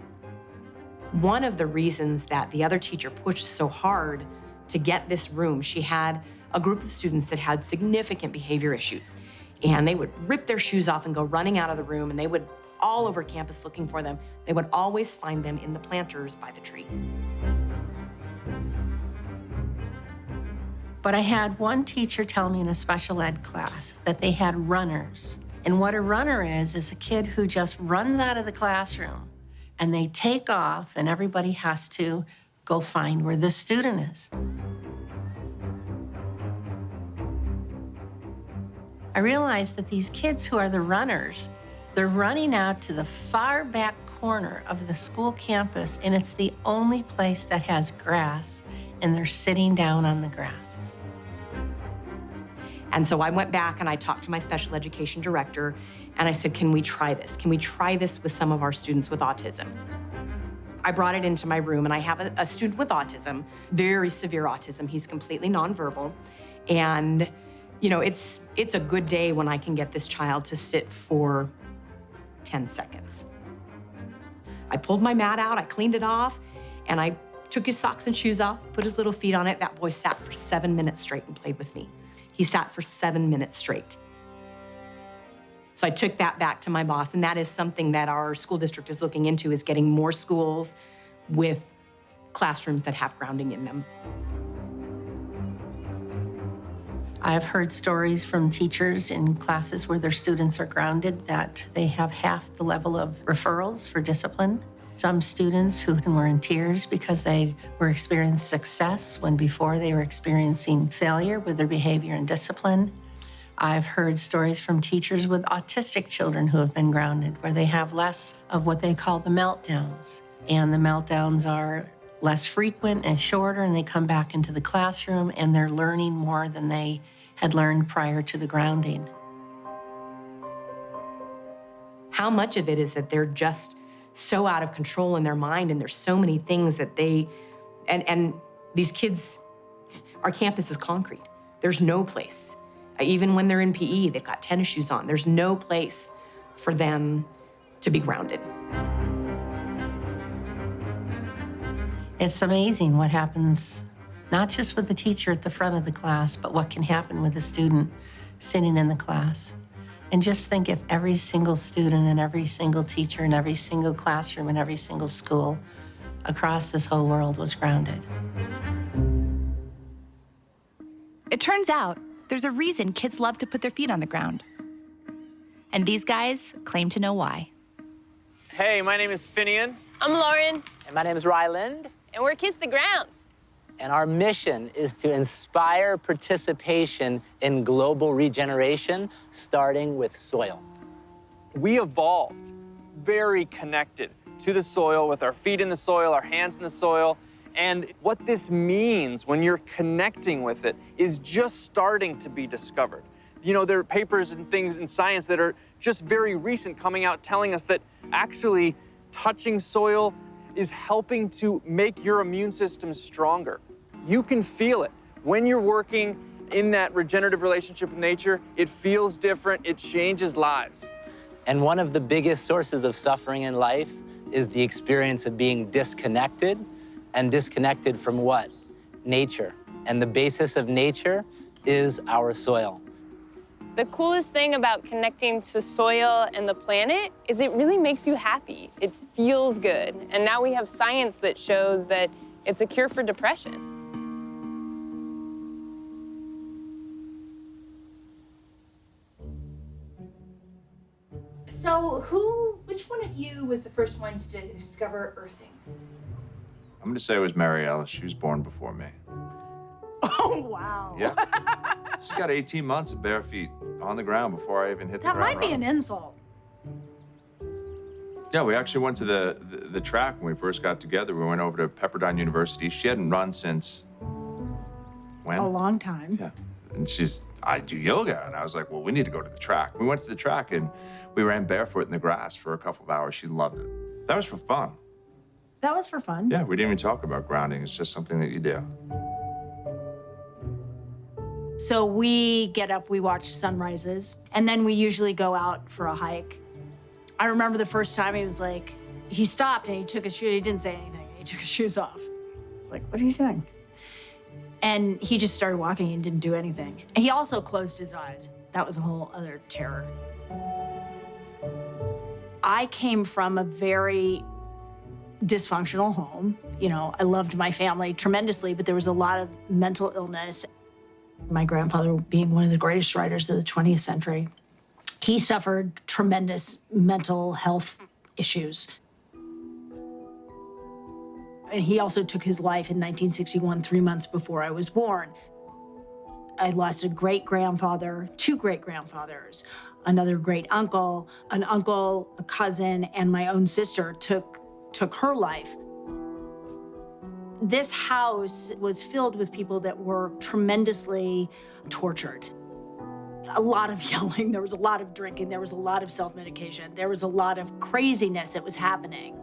One of the reasons that the other teacher pushed so hard to get this room, she had a group of students that had significant behavior issues, and they would rip their shoes off and go running out of the room, and they would all over campus looking for them. They would always find them in the planters by the trees. But I had one teacher tell me in a special ed class that they had runners. And what a runner is a kid who just runs out of the classroom and they take off and everybody has to go find where this student is. I realized that these kids who are the runners, they're running out to the far back corner of the school campus, and it's the only place that has grass, and they're sitting down on the grass. And so I went back and I talked to my special education director, and I said, can we try this? Can we try this with some of our students with autism? I brought it into my room, and I have a student with autism, very severe autism. He's completely nonverbal, and you know, it's a good day when I can get this child to sit for 10 seconds. I pulled my mat out, I cleaned it off, and I took his socks and shoes off, put his little feet on it. That boy sat for 7 minutes straight and played with me. He sat for 7 minutes straight. So I took that back to my boss, and that is something that our school district is looking into, is getting more schools with classrooms that have grounding in them. I've heard stories from teachers in classes where their students are grounded that they have half the level of referrals for discipline. Some students who were in tears because they were experiencing success when before they were experiencing failure with their behavior and discipline. I've heard stories from teachers with autistic children who have been grounded, where they have less of what they call the meltdowns. And the meltdowns are less frequent and shorter, and they come back into the classroom and they're learning more than they had learned prior to the grounding. How much of it is that they're just so out of control in their mind, and there's so many things that they, and these kids, our campus is concrete. There's no place. Even when they're in PE, they've got tennis shoes on. There's no place for them to be grounded. It's amazing what happens, not just with the teacher at the front of the class, but what can happen with a student sitting in the class. And just think if every single student and every single teacher and every single classroom and every single school across this whole world was grounded. It turns out there's a reason kids love to put their feet on the ground. And these guys claim to know why. Hey, my name is Finian. I'm Lauren. And my name is Ryland. And we're Kiss the Grounds. And our mission is to inspire participation in global regeneration, starting with soil. We evolved very connected to the soil, with our feet in the soil, our hands in the soil. And what this means when you're connecting with it is just starting to be discovered. You know, there are papers and things in science that are just very recent coming out telling us that actually touching soil is helping to make your immune system stronger. You can feel it. When you're working in that regenerative relationship with nature, it feels different, it changes lives. And one of the biggest sources of suffering in life is the experience of being disconnected. And disconnected from what? Nature. And the basis of nature is our soil. The coolest thing about connecting to soil and the planet is it really makes you happy. It feels good. And now we have science that shows that it's a cure for depression. So which one of you was the first one to discover earthing? I'm gonna say it was Mariella. She was born before me. Oh, wow. Yeah. She's got 18 months of bare feet on the ground before I even hit the That ground might be an running. insult. Yeah, we actually went to the track when we first got together. We went over to Pepperdine University. She hadn't run since when? A long time. Yeah. And I do yoga. And I was like, well, we need to go to the track. We went to the track and we ran barefoot in the grass for a couple of hours. She loved it. That was for fun. That was for fun. Yeah, we didn't even talk about grounding. It's just something that you do. So we get up, we watch sunrises, and then we usually go out for a hike. I remember the first time he stopped and he took his shoes, he didn't say anything, he took his shoes off. Like, what are you doing? And he just started walking and didn't do anything. And he also closed his eyes. That was a whole other terror. I came from a very dysfunctional home. You know, I loved my family tremendously, but there was a lot of mental illness. My grandfather being one of the greatest writers of the 20th century, he suffered tremendous mental health issues. And he also took his life in 1961, 3 months before I was born. I lost a great-grandfather, 2 great-grandfathers, another great-uncle, an uncle, a cousin, and my own sister took her life. This house was filled with people that were tremendously tortured. A lot of yelling, there was a lot of drinking, there was a lot of self-medication, there was a lot of craziness that was happening.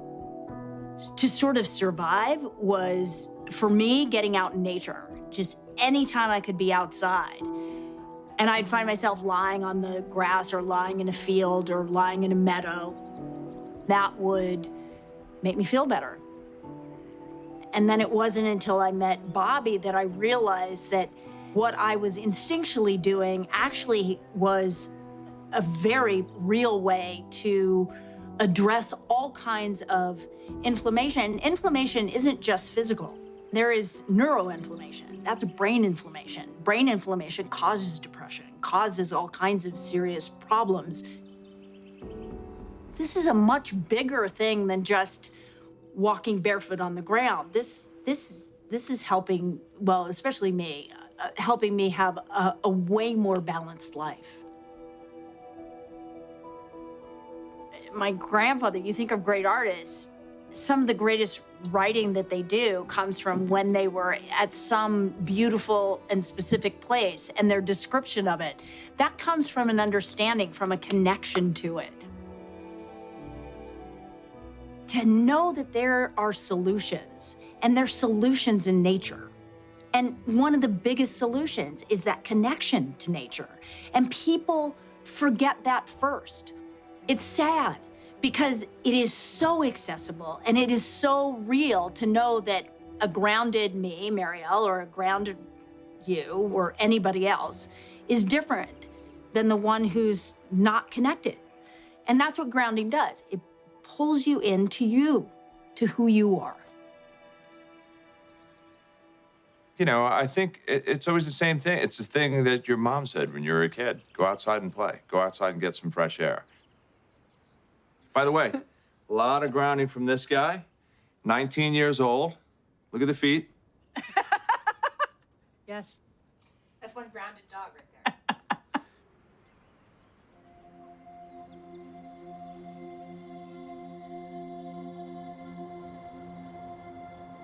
To sort of survive was, for me, getting out in nature. Just anytime I could be outside. And I'd find myself lying on the grass or lying in a field or lying in a meadow. That would make me feel better. And then it wasn't until I met Bobby that I realized that what I was instinctually doing actually was a very real way to address all kinds of inflammation. And inflammation isn't just physical. There is neuroinflammation. That's brain inflammation. Brain inflammation causes depression, causes all kinds of serious problems. This is a much bigger thing than just walking barefoot on the ground. This is helping, well, especially me, helping me have a way more balanced life. My grandfather, you think of great artists, some of the greatest writing that they do comes from when they were at some beautiful and specific place, and their description of it. That comes from an understanding, from a connection to it. To know that there are solutions, and there's solutions in nature. And one of the biggest solutions is that connection to nature. And people forget that first. It's sad because it is so accessible and it is so real to know that a grounded me, Marielle, or a grounded you or anybody else is different than the one who's not connected. And that's what grounding does. It pulls you into you, to who you are. You know, I think it's always the same thing. It's the thing that your mom said when you were a kid. Go outside and play. Go outside and get some fresh air. By the way, a lot of grounding from this guy. 19 years old. Look at the feet. Yes. That's one grounded dog right there.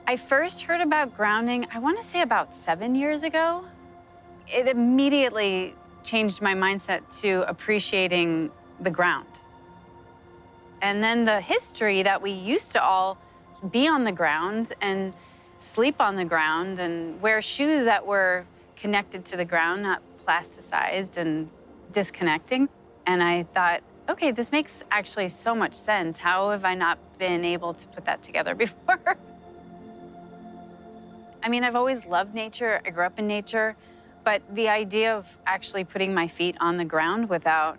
I first heard about grounding, I want to say about 7 years ago. It immediately changed my mindset to appreciating the ground. And then the history that we used to all be on the ground and sleep on the ground and wear shoes that were connected to the ground, not plasticized and disconnecting. And I thought, okay, this makes actually so much sense. How have I not been able to put that together before? I mean, I've always loved nature. I grew up in nature. But the idea of actually putting my feet on the ground without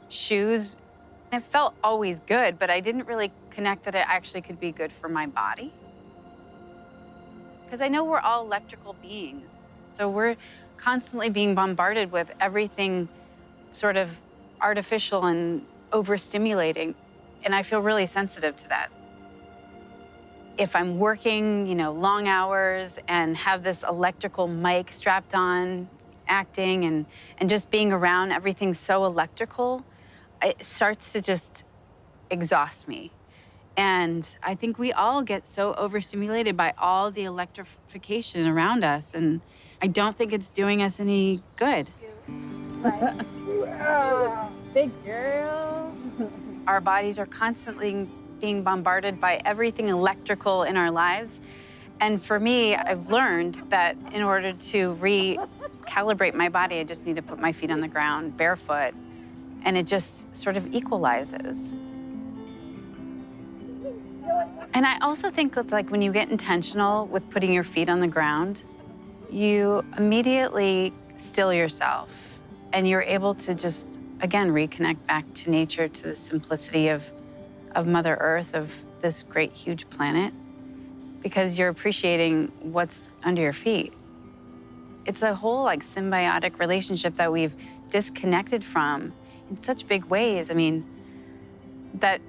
shoes, it felt always good, but I didn't really connect that it actually could be good for my body. Because I know we're all electrical beings. So we're constantly being bombarded with everything sort of artificial and overstimulating. And I feel really sensitive to that. If I'm working, long hours and have this electrical mic strapped on, acting and just being around everything so electrical, it starts to just exhaust me. And I think we all get so overstimulated by all the electrification around us. And I don't think it's doing us any good. Big girl. Our bodies are constantly being bombarded by everything electrical in our lives. And for me, I've learned that in order to recalibrate my body, I just need to put my feet on the ground barefoot, and it just sort of equalizes. And I also think it's like when you get intentional with putting your feet on the ground, you immediately still yourself, and you're able to just, again, reconnect back to nature, to the simplicity of Mother Earth, of this great, huge planet, because you're appreciating what's under your feet. It's a whole symbiotic relationship that we've disconnected from in such big ways. I mean, that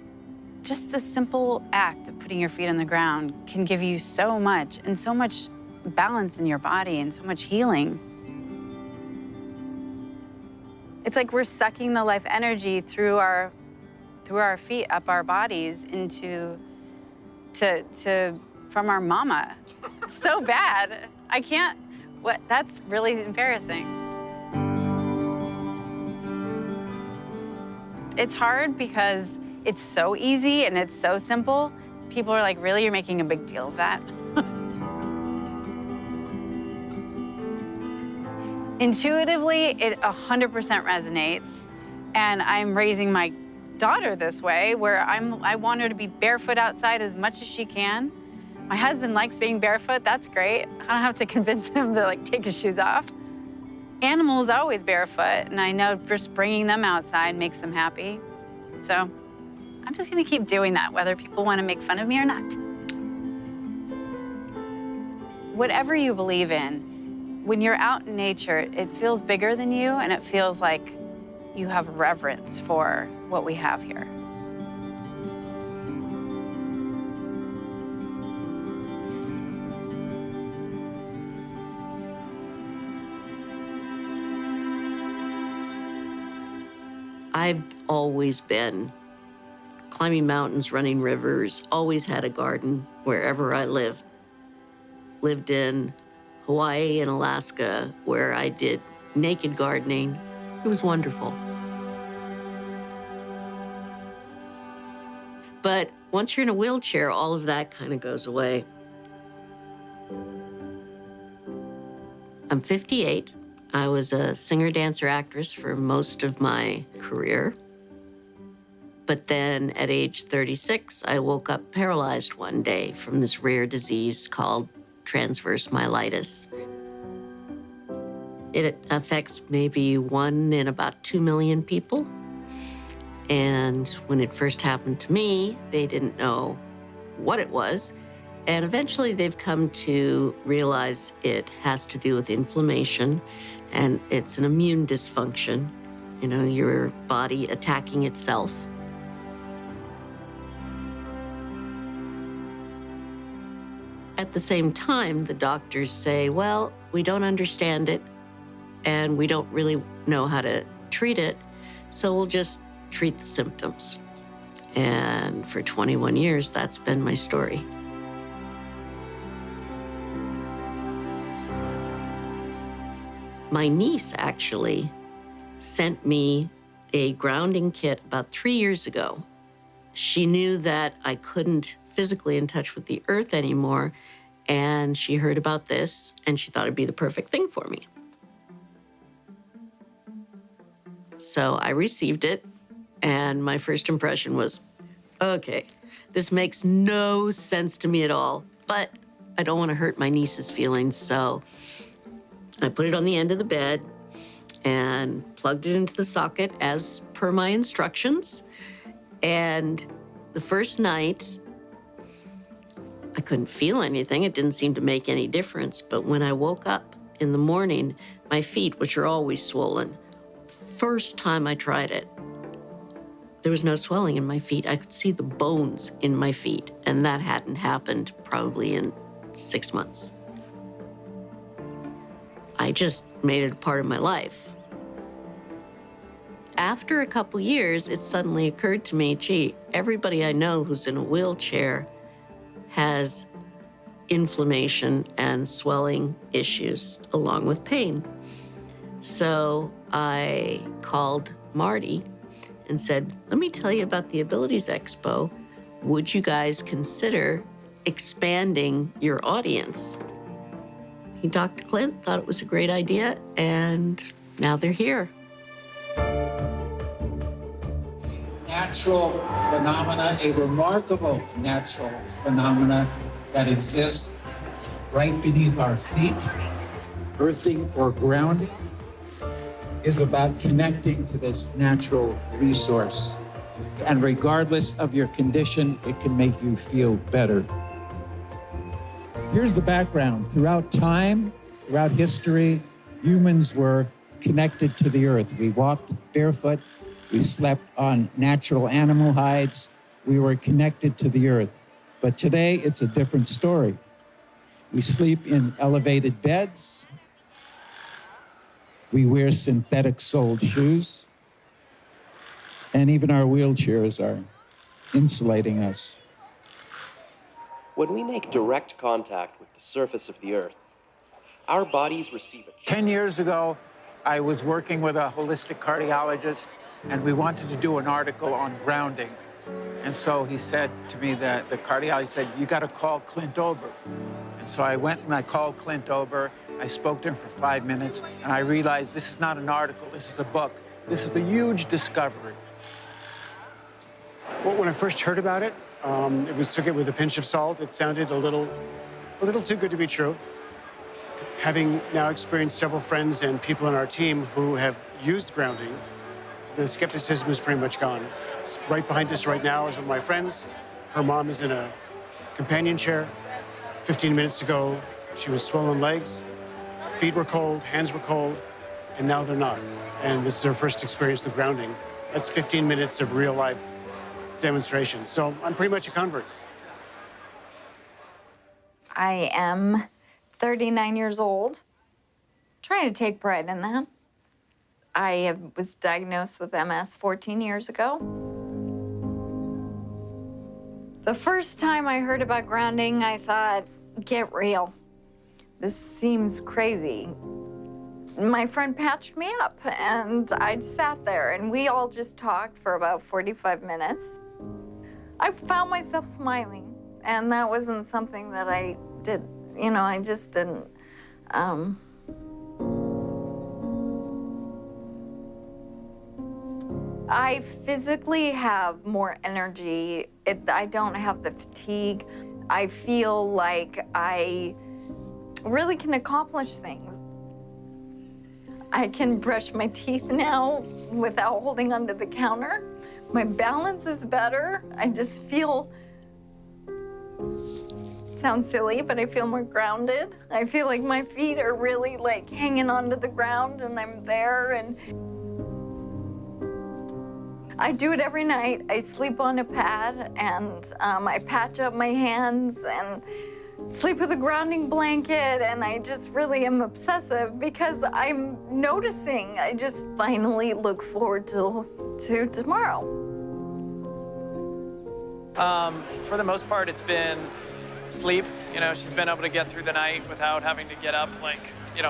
just the simple act of putting your feet on the ground can give you so much, and so much balance in your body and so much healing. It's like we're sucking the life energy through our feet, up our bodies, from our mama. So bad. I can't, that's really embarrassing. It's hard because it's so easy and it's so simple. People are like, really, you're making a big deal of that? Intuitively, it 100% resonates. And I'm raising my daughter this way, where I want her to be barefoot outside as much as she can. My husband likes being barefoot. That's great. I don't have to convince him to take his shoes off. Animals always barefoot, and I know just bringing them outside makes them happy. So I'm just gonna keep doing that, whether people want to make fun of me or not. Whatever you believe in, when you're out in nature, it feels bigger than you, and it feels like you have reverence for what we have here. I've always been climbing mountains, running rivers, always had a garden wherever I lived. Lived in Hawaii and Alaska, where I did naked gardening. It was wonderful. But once you're in a wheelchair, all of that kind of goes away. I'm 58. I was a singer, dancer, actress for most of my career. But then at age 36, I woke up paralyzed one day from this rare disease called transverse myelitis. It affects maybe 1 in about 2 million people. And when it first happened to me, they didn't know what it was. And eventually they've come to realize it has to do with inflammation, and it's an immune dysfunction, you know, your body attacking itself. At the same time, the doctors say, well, we don't understand it, and we don't really know how to treat it, so we'll just treat the symptoms. And for 21 years, that's been my story. My niece actually sent me a grounding kit about 3 years ago. She knew that I couldn't physically in touch with the earth anymore, and she heard about this, and she thought it'd be the perfect thing for me. So I received it, and my first impression was, okay, this makes no sense to me at all, but I don't want to hurt my niece's feelings, so I put it on the end of the bed and plugged it into the socket as per my instructions. And the first night, I couldn't feel anything. It didn't seem to make any difference. But when I woke up in the morning, my feet, which are always swollen, first time I tried it, there was no swelling in my feet. I could see the bones in my feet, and that hadn't happened probably in 6 months. I just made it a part of my life. After a couple years, it suddenly occurred to me, gee, everybody I know who's in a wheelchair has inflammation and swelling issues along with pain. So I called Marty and said, let me tell you about the Abilities Expo. Would you guys consider expanding your audience? He talked to Clint, thought it was a great idea, and now they're here. Natural phenomena, a remarkable natural phenomena that exists right beneath our feet, earthing or grounding, is about connecting to this natural resource. And regardless of your condition, it can make you feel better. Here's the background. Throughout time, throughout history, humans were connected to the earth. We walked barefoot. We slept on natural animal hides. We were connected to the earth. But today, it's a different story. We sleep in elevated beds. We wear synthetic-soled shoes. And even our wheelchairs are insulating us. When we make direct contact with the surface of the earth, our bodies receive a 10 years ago, I was working with a holistic cardiologist, and we wanted to do an article on grounding. And so he said to me that the cardiologist said, you got to call Clint Ober. And so I went and I called Clint Ober. I spoke to him for 5 minutes, and I realized this is not an article, this is a book. This is a huge discovery. Well, when I first heard about it, took it with a pinch of salt. It sounded a little too good to be true. Having now experienced several friends and people on our team who have used grounding, the skepticism is pretty much gone. Right behind us right now is one of my friends. Her mom is in a companion chair. 15 minutes ago, she was swollen legs. Feet were cold, hands were cold, and now they're not. And this is her first experience with grounding. That's 15 minutes of real life demonstration. So I'm pretty much a convert. I am 39 years old, trying to take pride in that. I was diagnosed with MS 14 years ago. The first time I heard about grounding, I thought, get real. This seems crazy. My friend patched me up, and I sat there, and we all just talked for about 45 minutes. I found myself smiling, and that wasn't something that I did. You know, I just didn't. I physically have more energy. I don't have the fatigue. I feel like I really can accomplish things. I can brush my teeth now without holding onto the counter. My balance is better. I just feel sounds silly, but I feel more grounded. I feel like my feet are really like hanging onto the ground and I'm there, and I do it every night. I sleep on a pad and I patch up my hands and sleep with a grounding blanket, and I just really am obsessive because I'm noticing. I just finally look forward to tomorrow. For the most part, it's been sleep. You know, she's been able to get through the night without having to get up like,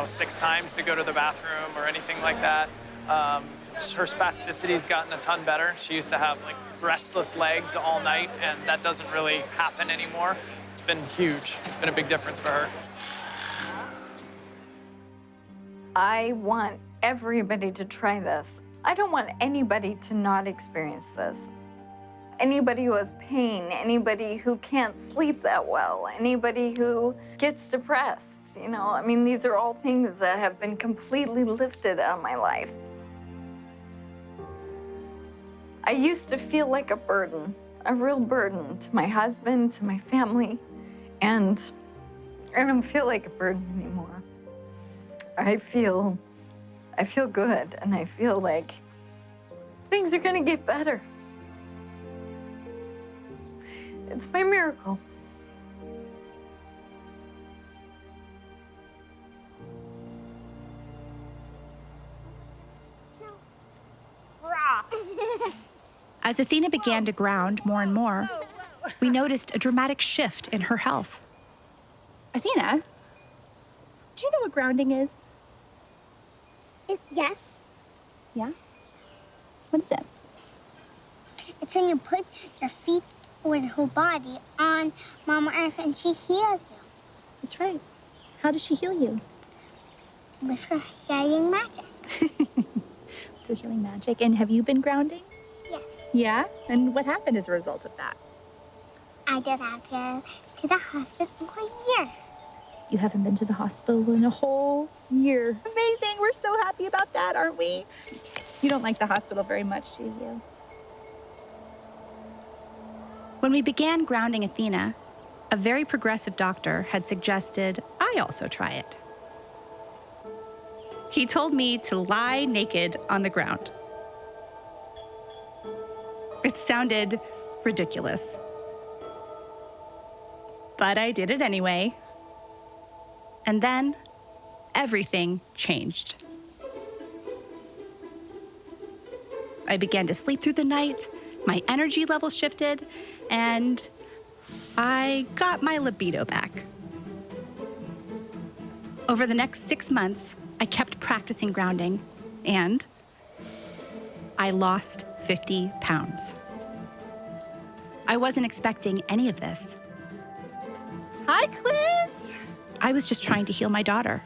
6 times to go to the bathroom or anything like that. Her spasticity's gotten a ton better. She used to have like restless legs all night, and that doesn't really happen anymore. It's been huge. It's been a big difference for her. I want everybody to try this. I don't want anybody to not experience this. Anybody who has pain, anybody who can't sleep that well, anybody who gets depressed, I mean, these are all things that have been completely lifted out of my life. I used to feel like a burden, a real burden to my husband, to my family, and I don't feel like a burden anymore. I feel good, and I feel like things are gonna get better. It's my miracle. As Athena began to ground more and more, we noticed a dramatic shift in her health. Athena, do you know what grounding is? Yes. Yeah? What is it? It's when you put your feet or your whole body on Mama Earth and she heals you. That's right. How does she heal you? With her healing magic. Through healing magic. And have you been grounding? Yes. Yeah? And what happened as a result of that? I did have to go to the hospital for a year. You haven't been to the hospital in a whole year. Amazing. We're so happy about that, aren't we? You don't like the hospital very much, do you? When we began grounding Athena, a very progressive doctor had suggested I also try it. He told me to lie naked on the ground. It sounded ridiculous, but I did it anyway. And then everything changed. I began to sleep through the night, my energy level shifted, and I got my libido back. Over the next 6 months, I kept practicing grounding, and I lost 50 pounds. I wasn't expecting any of this. Hi, Clint. I was just trying to heal my daughter.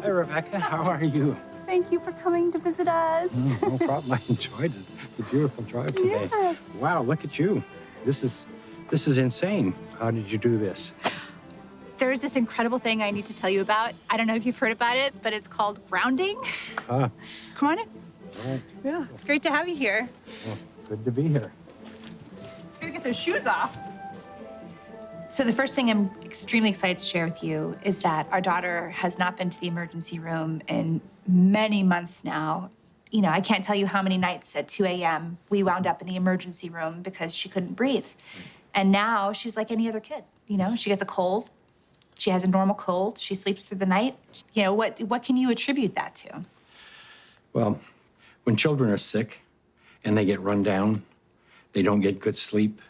Hi, Rebecca. How are you? Thank you for coming to visit us. No problem. I enjoyed it. It's a beautiful drive today. Yes. Wow, look at you. This is insane. How did you do this? There's this incredible thing I need to tell you about. I don't know if you've heard about it, but it's called grounding. Ah, Come on in. all right. Yeah, it's great to have you here. Well, good to be here. Gotta get those shoes off. So the first thing I'm extremely excited to share with you is that our daughter has not been to the emergency room in many months now. I can't tell you how many nights at 2 a.m. we wound up in the emergency room because she couldn't breathe. And now she's like any other kid. She gets a cold. She has a normal cold. She sleeps through the night. What can you attribute that to? Well, when children are sick and they get run down, they don't get good sleep,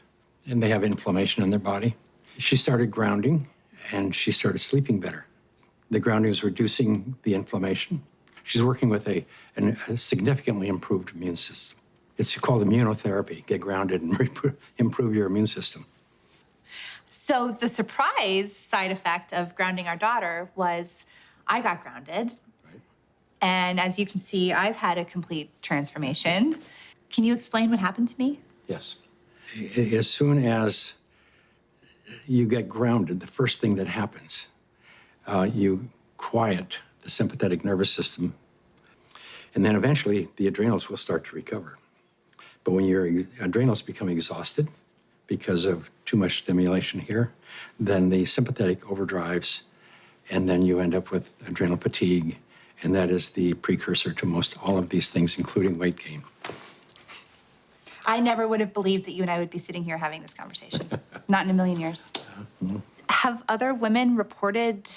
and they have inflammation in their body. She started grounding, and she started sleeping better. The grounding is reducing the inflammation. She's working with a significantly improved immune system. It's called immunotherapy. Get grounded and improve your immune system. So the surprise side effect of grounding our daughter was I got grounded. Right. And as you can see, I've had a complete transformation. Can you explain what happened to me? Yes. As soon as you get grounded, the first thing that happens, you quiet the sympathetic nervous system, and then eventually the adrenals will start to recover. But when your adrenals become exhausted, because of too much stimulation here, then the sympathetic overdrives, and then you end up with adrenal fatigue, and that is the precursor to most all of these things, including weight gain. I never would have believed that you and I would be sitting here having this conversation. Not in a million years. Have other women reported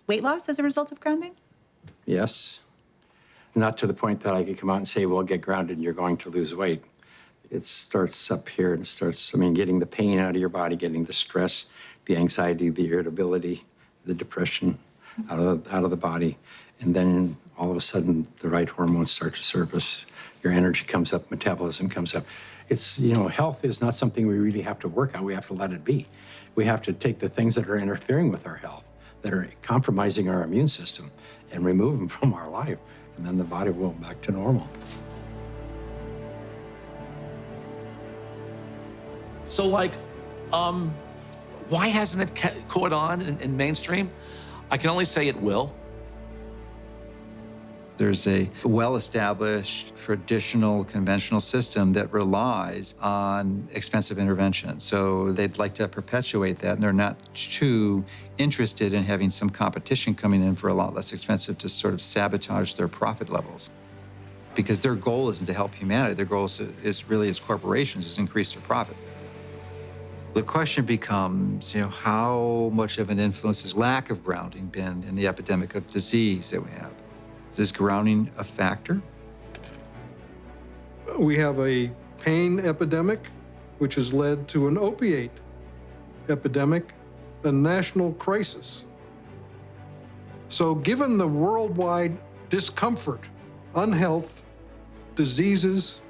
weight loss as a result of grounding? Yes. Not to the point that I could come out and say, well, get grounded and you're going to lose weight. It starts up here and it starts, getting the pain out of your body, getting the stress, the anxiety, the irritability, the depression out of the body. And then all of a sudden, the right hormones start to surface. Your energy comes up, metabolism comes up. It's, health is not something we really have to work on. We have to let it be. We have to take the things that are interfering with our health, that are compromising our immune system, and remove them from our life. And then the body will go back to normal. So, why hasn't it caught on in mainstream? I can only say it will. There's a well-established, traditional, conventional system that relies on expensive intervention. So they'd like to perpetuate that, and they're not too interested in having some competition coming in for a lot less expensive to sort of sabotage their profit levels. Because their goal isn't to help humanity. Their goal is really, as corporations, is increase their profits. The question becomes, how much of an influence has lack of grounding been in the epidemic of disease that we have? Is grounding a factor? We have a pain epidemic, which has led to an opiate epidemic, a national crisis. So given the worldwide discomfort, unhealth, diseases,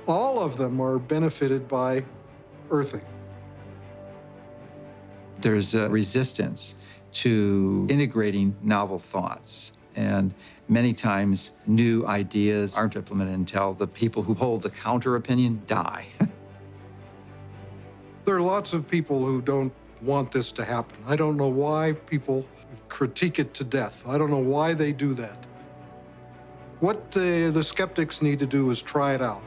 all of them are benefited by earthing. There's a resistance to integrating novel thoughts. And many times, new ideas aren't implemented until the people who hold the counter opinion die. There are lots of people who don't want this to happen. I don't know why people critique it to death. I don't know why they do that. What the skeptics need to do is try it out.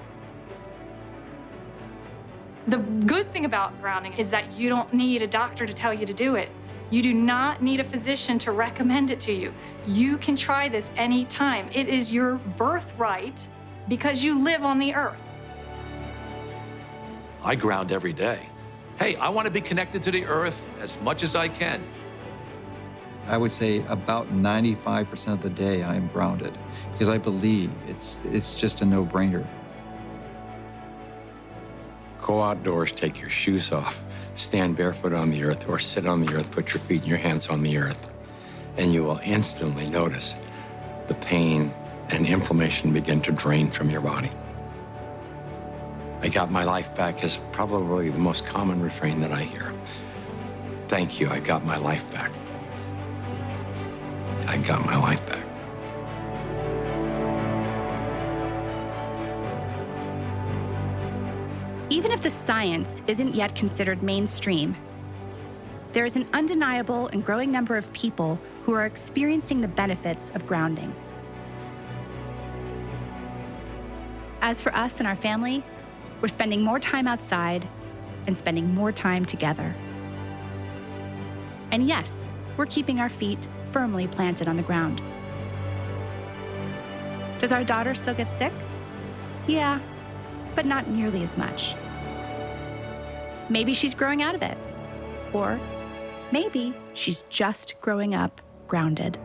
The good thing about grounding is that you don't need a doctor to tell you to do it. You do not need a physician to recommend it to you. You can try this anytime. It is your birthright because you live on the earth. I ground every day. Hey, I want to be connected to the earth as much as I can. I would say about 95% of the day I am grounded because I believe it's just a no-brainer. Go outdoors, take your shoes off, stand barefoot on the earth, or sit on the earth, put your feet and your hands on the earth, and you will instantly notice the pain and inflammation begin to drain from your body. I got my life back is probably the most common refrain that I hear. Thank you, I got my life back. I got my life back. Even if the science isn't yet considered mainstream, there is an undeniable and growing number of people who are experiencing the benefits of grounding. As for us and our family, we're spending more time outside and spending more time together. And yes, we're keeping our feet firmly planted on the ground. Does our daughter still get sick? Yeah, but not nearly as much. Maybe she's growing out of it. Or maybe she's just growing up grounded.